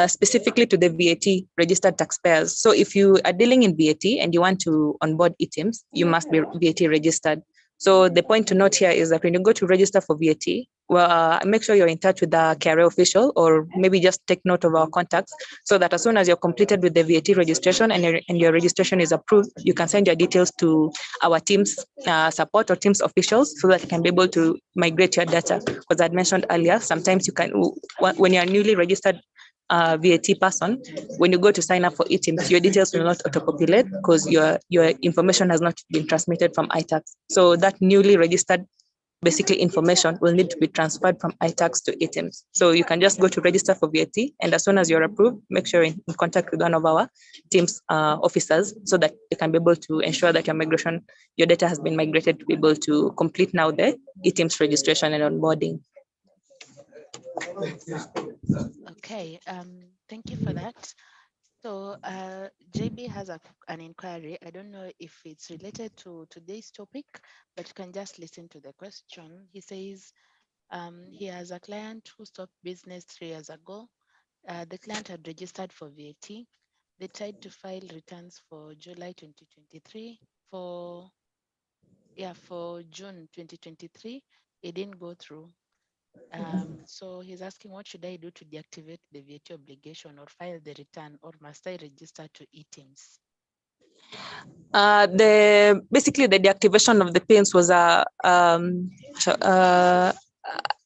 specifically to the VAT registered taxpayers. So if you are dealing in VAT and you want to onboard eTIMS, you must be VAT registered. So the point to note here is that when you go to register for VAT, make sure you're in touch with the KRA official, or maybe just take note of our contacts, so that as soon as you're completed with the VAT registration and your registration is approved, you can send your details to our TIMS support or TIMS officials, so that you can be able to migrate your data. Because I mentioned earlier, sometimes you can, when you're newly registered VAT person, when you go to sign up for eTIMS, your details will not auto-populate because your information has not been transmitted from iTax. So that newly registered basically information will need to be transferred from iTax to eTIMS. So you can just go to register for VAT, and as soon as you're approved, make sure you're in contact with one of our TIMS officers, so that they can be able to ensure that your data has been migrated to be able to complete now the eTIMS registration and onboarding. Okay, thank you for that. So JB has an inquiry. I don't know if it's related to today's topic, but you can just listen to the question. He says he has a client who stopped business 3 years ago. The client had registered for VAT. They tried to file returns for July 2023. For June 2023, it didn't go through. So he's asking, what should I do to deactivate the VAT obligation or file the return, or must I register to eTIMS? Basically the deactivation of the PINs was an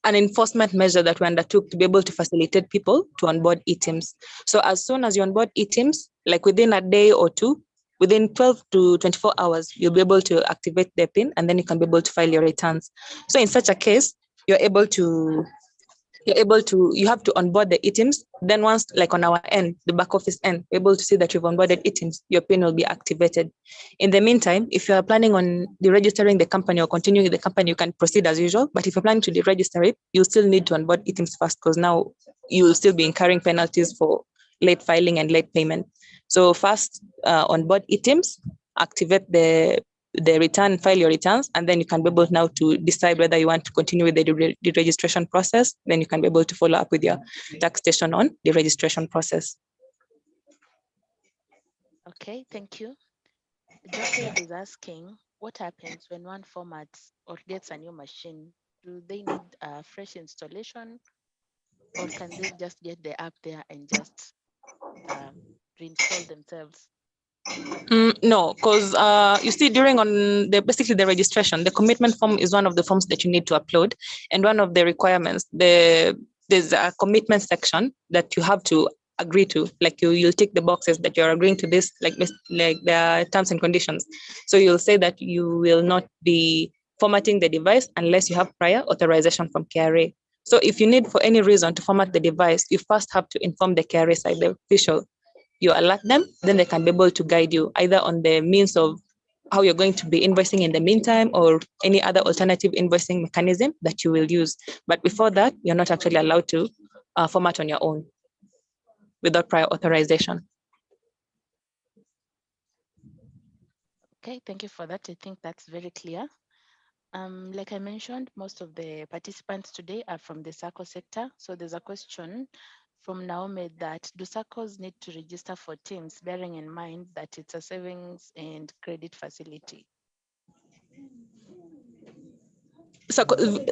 enforcement measure that we undertook to be able to facilitate people to onboard eTIMS. So as soon as you onboard eTIMS, like within a day or two, within 12 to 24 hours, you'll be able to activate the PIN, and then you can be able to file your returns. So in such a case, you have to onboard the eTIMS. Then once, like on our end, the back office end, we're able to see that you've onboarded eTIMS, your PIN will be activated. In the meantime, if you are planning on deregistering the company or continuing the company, you can proceed as usual. But if you're planning to deregister it, you still need to onboard eTIMS first, because now you will still be incurring penalties for late filing and late payment. So first, onboard eTIMS, activate the return, file your returns, and then you can be able now to decide whether you want to continue with the registration process. Then you can be able to follow up with your tax station on the registration process. Okay, thank you. Joseph is asking, what happens when one formats or gets a new machine? Do they need a fresh installation, or can they just get the app there and just reinstall themselves? No, because you see, during basically the registration, the commitment form is one of the forms that you need to upload, and one of the requirements, there's a commitment section that you have to agree to. Like you'll tick the boxes that you're agreeing to this, like the terms and conditions. So you'll say that you will not be formatting the device unless you have prior authorization from KRA. So if you need for any reason to format the device, you first have to inform the KRA side, the official. You alert them, then they can be able to guide you either on the means of how you're going to be invoicing in the meantime, or any other alternative invoicing mechanism that you will use. But before that, you're not actually allowed to format on your own without prior authorization. Okay, thank you for that. I think that's very clear. Like I mentioned, most of the participants today are from the SACCO sector. So there's a question from Naomi that, do SACCOs need to register for TIMS, bearing in mind that it's a savings and credit facility? So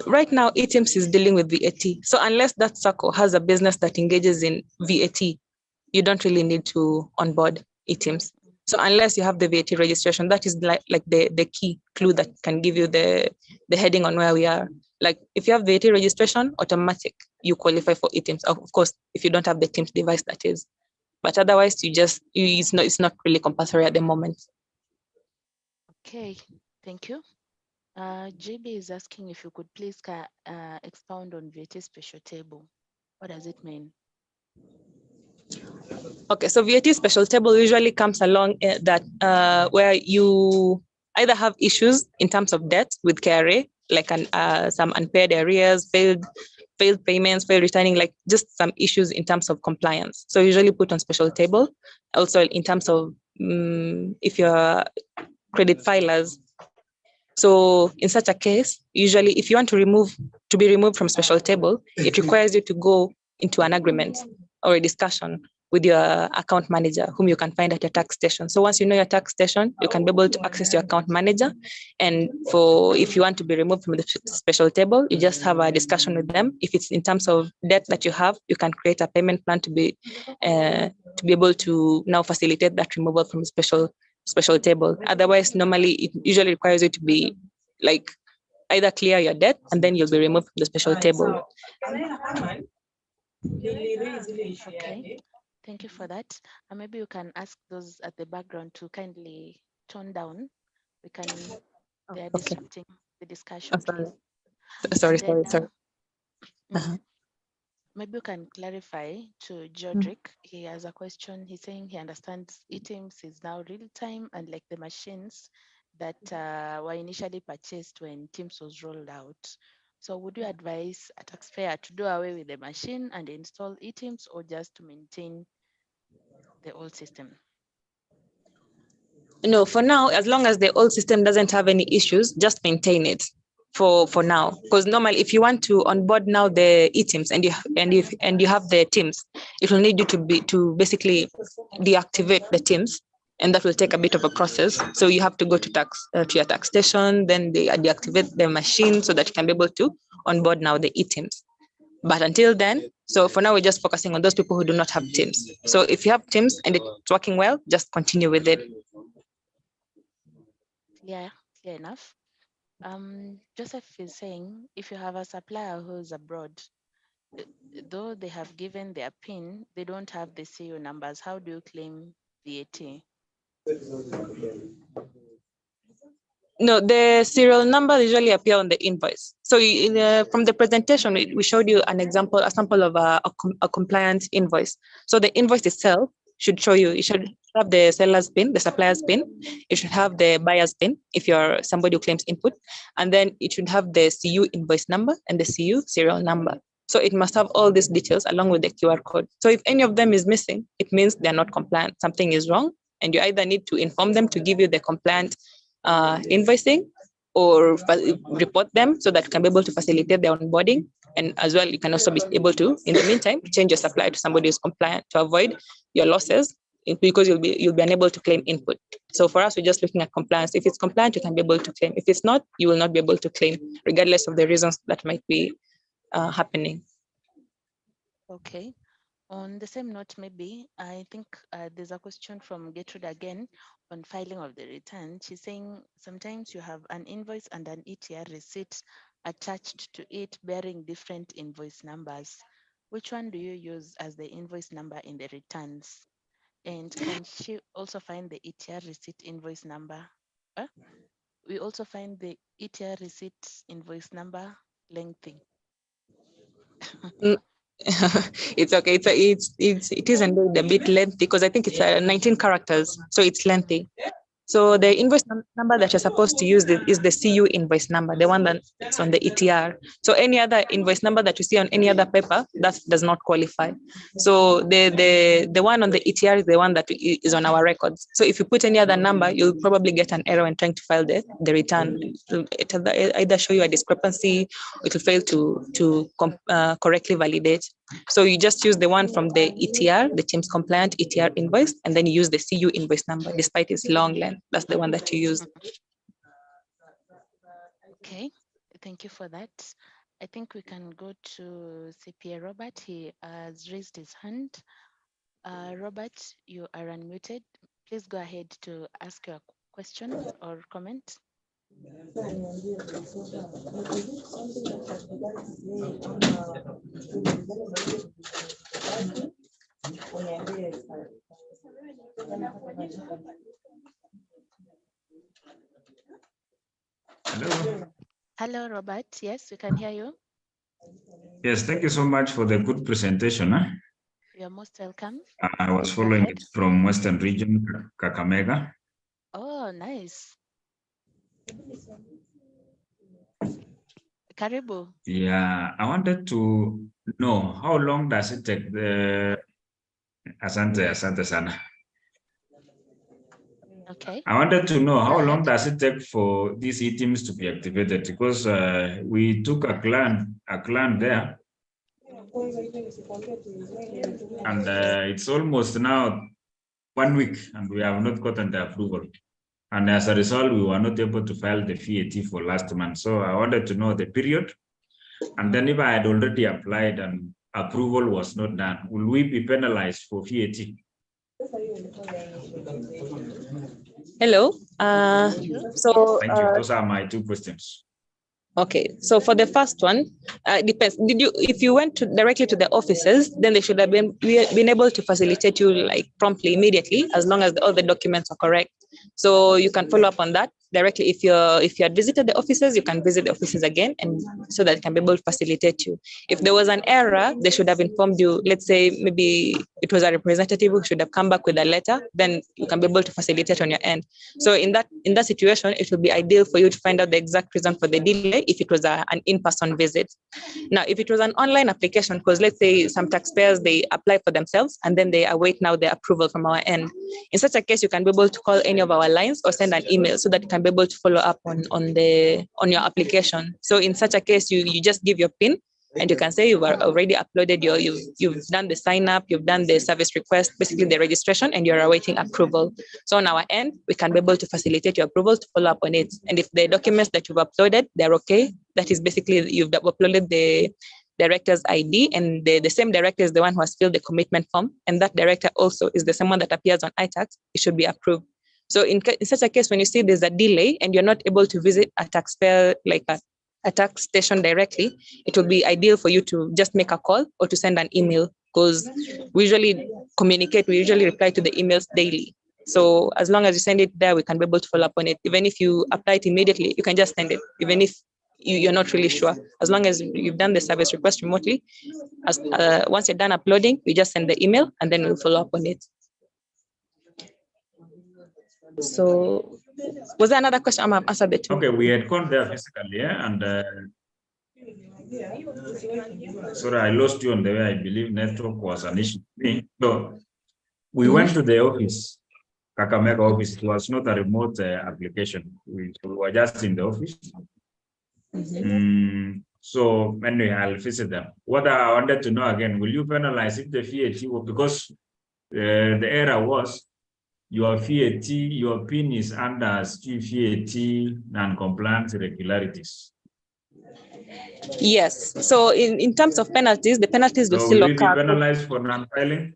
right now, eTIMS is dealing with VAT. So unless that SACCO has a business that engages in VAT, you don't really need to onboard eTIMS. So unless you have the VAT registration, that is like the key clue that can give you the heading on where we are. Like if you have VAT registration, automatic, you qualify for TIMS. Of course, if you don't have the TIMS device, that is. But otherwise, it's not really compulsory at the moment. Okay, thank you. JB is asking if you could please expound on VAT special table. What does it mean? Okay, so VAT special table usually comes along where you either have issues in terms of debt with KRA, like some unpaid arrears, failed payments, failed returning, like just some issues in terms of compliance. So usually put on special table. Also in terms of if you're credit filers. So in such a case, usually if you want to be removed from special table, it requires you to go into an agreement or a discussion with your account manager, whom you can find at your tax station. So once you know your tax station, you can be able to access your account manager. And if you want to be removed from the special table, you just have a discussion with them. If it's in terms of debt that you have, you can create a payment plan to be able to now facilitate that removal from special table. Otherwise, normally it usually requires you to be like either clear your debt and then you'll be removed from the special table. Okay, thank you for that. Maybe you can ask those at the background to kindly tone down. They are Okay. disrupting the discussion, please. Sorry. Maybe you can clarify to Jodrick. He has a question. He's saying he understands TIMS is now real time, and like the machines that were initially purchased when TIMS was rolled out. So would you advise a taxpayer to do away with the machine and install TIMS, or just to maintain the old system? No, for now, as long as the old system doesn't have any issues, just maintain it for now. Because normally, if you want to onboard now the TIMS and you have the TIMS, it will need you to basically deactivate the TIMS, and that will take a bit of a process. So you have to go to your tax station, then they deactivate the machine so that you can be able to onboard now the TIMS. But until then, so for now, we're just focusing on those people who do not have TIMS. So if you have TIMS and it's working well, just continue with it. Yeah, clear enough. Joseph is saying if you have a supplier who's abroad, though they have given their PIN, they don't have the serial numbers. How do you claim VAT? No, the serial number usually appear on the invoice. So from the presentation, we showed you a sample of a compliant invoice. So the invoice itself should show you, it should have the seller's PIN, the supplier's PIN. It should have the buyer's PIN if you're somebody who claims input. And then it should have the CU invoice number and the CU serial number. So it must have all these details along with the QR code. So if any of them is missing, it means they're not compliant. Something is wrong. And you either need to inform them to give you the compliant invoicing or report them so that you can be able to facilitate their onboarding. And as well, you can also be able to, in the meantime, change your supplier to somebody who's compliant to avoid your losses because you'll be unable to claim input. So for us, we're just looking at compliance. If it's compliant, you can be able to claim. If it's not, you will not be able to claim, regardless of the reasons that might be happening. Okay. On the same note, maybe I think there's a question from Gertrude again on filing of the return. She's saying sometimes you have an invoice and an ETR receipt attached to it bearing different invoice numbers. Which one do you use as the invoice number in the returns? And can she also find the ETR receipt invoice number? We also find the ETR receipt invoice number lengthy. It's okay. It is indeed a bit lengthy because I think it's 19 characters, so it's lengthy. So the invoice number that you're supposed to use is the CU invoice number, the one that's on the ETR. So any other invoice number that you see on any other paper, that does not qualify. So the one on the ETR is the one that is on our records. So if you put any other number, you'll probably get an error when trying to file the return. It'll either show you a discrepancy, or it will fail to correctly validate. So you just use the one from the ETR, the TIMS compliant ETR invoice, and then you use the CU invoice number despite its long length. That's the one that you use. Okay, thank you for that. I think we can go to CPA Robert. He has raised his hand. Robert, you are unmuted. Please go ahead to ask your question or comment. Hello. Hello, Robert. Yes, we can hear you. Yes, thank you so much for the good presentation. You're most welcome. I was Please go following ahead. it from Western Region, Kakamega. Oh, nice. Karibu. Yeah, I wanted to know how long does it take the Asante Sana. Okay. I wanted to know Go how ahead. long does it take for these teams to be activated, because we took a clan there, and it's almost now 1 week and we have not gotten the approval. And as a result, we were not able to file the VAT for last month. So I wanted to know the period. And then if I had already applied and approval was not done, will we be penalized for VAT? Hello. Thank you. So Thank you. Those are my 2 questions. okay, so for the first one, depends. If you went directly to the offices, then they should have been able to facilitate you like promptly, immediately, as long as all the documents are correct. So you can follow up on that directly. If you had visited the offices, you can visit the offices again, and so that it can be able to facilitate you. If there was an error, they should have informed you. Let's say maybe it was a representative who should have come back with a letter. Then you can be able to facilitate on your end. So in that situation, it would be ideal for you to find out the exact reason for the delay if it was an in-person visit. Now, if it was an online application, because let's say some taxpayers, they apply for themselves and then they await now the approval from our end. In such a case, you can be able to call any of our lines or send an email so that you can be able to follow up on your application. So in such a case, you just give your PIN and you can say you've already uploaded you've done the sign up, you've done the service request, basically the registration, and you're awaiting approval. So on our end, we can be able to facilitate your approval to follow up on it. And if the documents that you've uploaded, they're okay, that is basically you've uploaded the director's ID, and the same director is the one who has filled the commitment form, and that director also is the same one that appears on iTax, it should be approved. So in such a case, when you see there's a delay and you're not able to visit a taxpayer like a tax station directly, it will be ideal for you to just make a call or to send an email, because we usually reply to the emails daily. So as long as you send it there, we can be able to follow up on it. Even if you apply it immediately, you can just send it. Even if you're not really sure, as long as you've done the service request remotely, once you're done uploading, you just send the email and then we'll follow up on it. So was there another question? I'm answered the 2. Okay, we had gone there physically, and sorry, I lost you on the way. I believe network was an issue for me. So we went to the office, Kakamega office. It was not a remote application. We were just in the office. So anyway, I'll visit them. What I wanted to know again, will you penalize if the VAT, because the error was your VAT, your PIN is under VAT non-compliance irregularities. Yes. So in terms of penalties, the penalties will So still will we be occur. penalized for non-filing?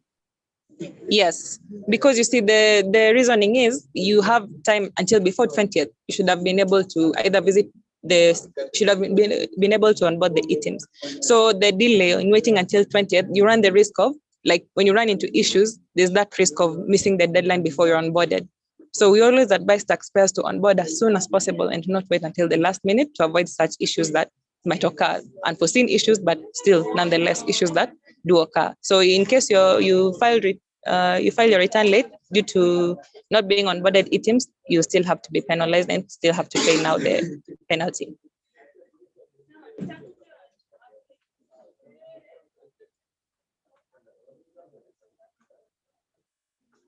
Yes, because you see, the reasoning is you have time until before 20th. You should have been able to either should have been able to onboard the items. So the delay in waiting until 20th, you run the risk of, like when you run into issues, there's that risk of missing the deadline before you're onboarded. So we always advise taxpayers to onboard as soon as possible and to not wait until the last minute to avoid such issues that might occur, unforeseen issues, but still nonetheless issues that do occur. So in case you file your return late due to not being onboarded items, you still have to be penalized and still have to pay now the penalty.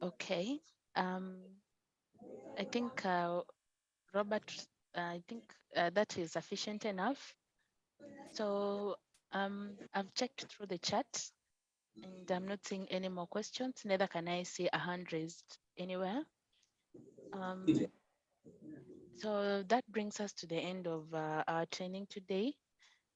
Okay. I think Robert, I think that is sufficient enough. So I've checked through the chat and I'm not seeing any more questions. Neither can I see a hand raised anywhere. So that brings us to the end of our training today.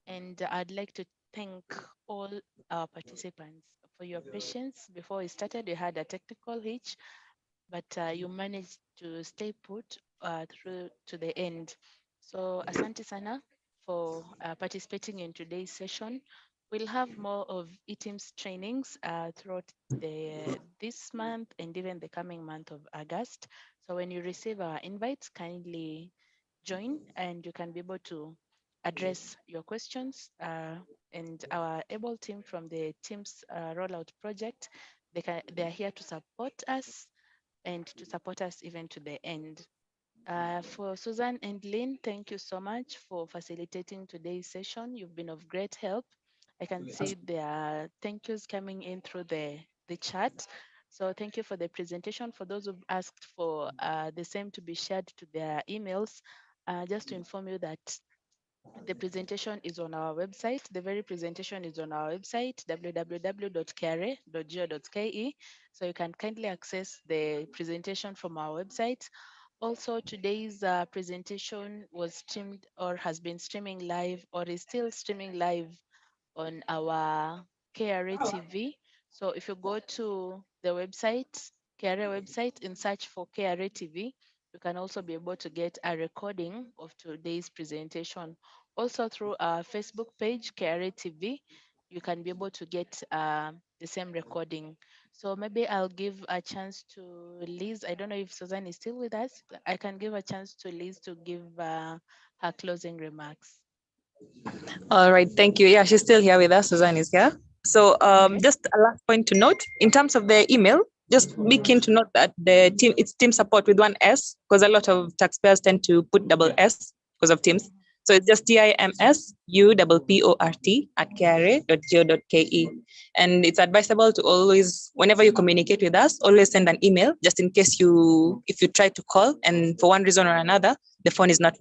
And I'd like to thank all our participants for your patience. Before we started, we had a technical hitch, but you managed to stay put through to the end. So asante sana for participating in today's session. We'll have more of eTIMS trainings throughout this month and even the coming month of August. So when you receive our invites, kindly join and you can be able to address your questions. And our able team from the TIMS rollout project, they are here to support us and to support us even to the end. For Susan and Lynn, thank you so much for facilitating today's session. You've been of great help. I can see there are thank yous coming in through the chat. So thank you for the presentation. For those who've asked for the same to be shared to their emails, just to inform you that the presentation is on our website. The very presentation is on our website, www.kra.go.ke. So you can kindly access the presentation from our website. Also, today's presentation was streamed or has been streaming live or is still streaming live on our KRA TV. So if you go to the website, KRA website, and search for KRA TV, you can also be able to get a recording of today's presentation. Also through our Facebook page, KRA TV, you can be able to get the same recording. So maybe I'll give a chance to Liz. I don't know if Susan is still with us. I can give a chance to Liz to give her closing remarks. All right, thank you. Yeah, she's still here with us. Suzanne is here. So Okay. just a last point to note, in terms of the email, just be keen to note that it's team support with one S, because a lot of taxpayers tend to put double S because of Teams. So it's just timsupport@kra.go.ke. And it's advisable to always, whenever you communicate with us, always send an email, just in case if you try to call and for one reason or another, the phone is not,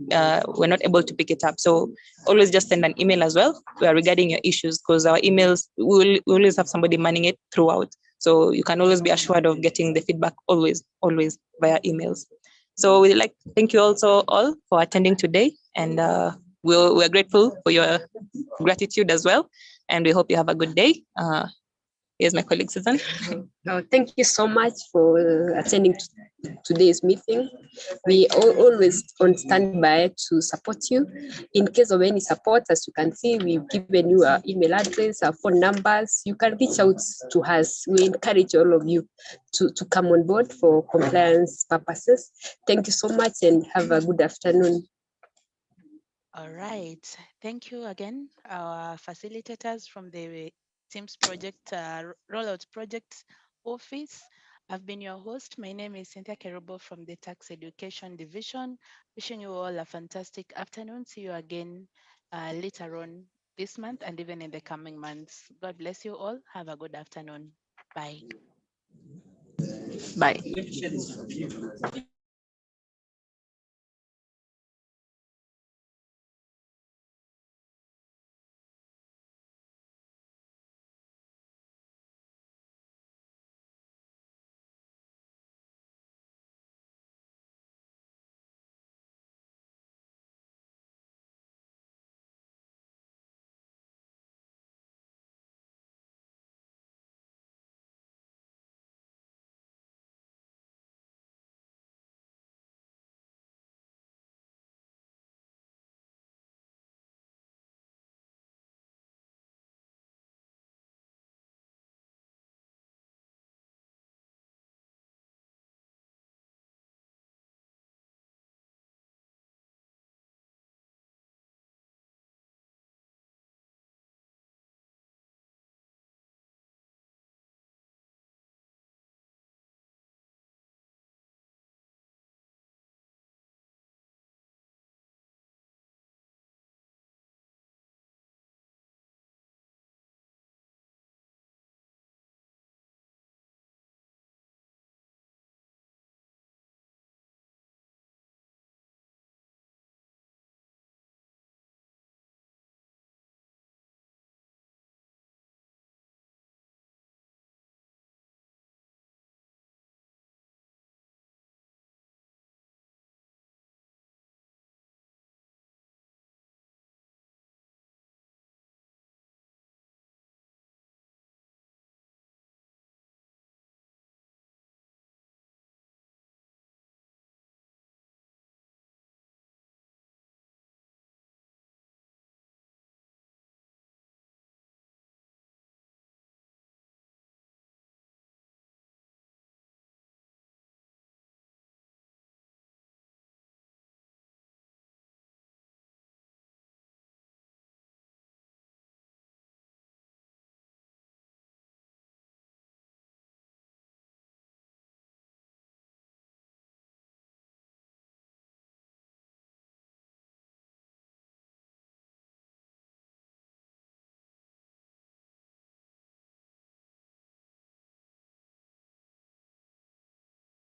we're not able to pick it up. So always just send an email as well regarding your issues, because our emails, we always have somebody manning it throughout. So you can always be assured of getting the feedback always via emails. So we'd like to thank you also all for attending today, and we're grateful for your gratitude as well, and we hope you have a good day. Here's my colleague Susan. Thank you so much for attending today's meeting. We are always on standby to support you. In case of any support, as you can see, we've given you our email address, our phone numbers. You can reach out to us. We encourage all of you to come on board for compliance purposes. Thank you so much and have a good afternoon. All right. Thank you again, our facilitators from the TIMS project, rollout project office. I've been your host. My name is Cynthia Kerubo from the Tax Education Division. Wishing you all a fantastic afternoon. See you again later on this month and even in the coming months. God bless you all. Have a good afternoon. Bye. Bye.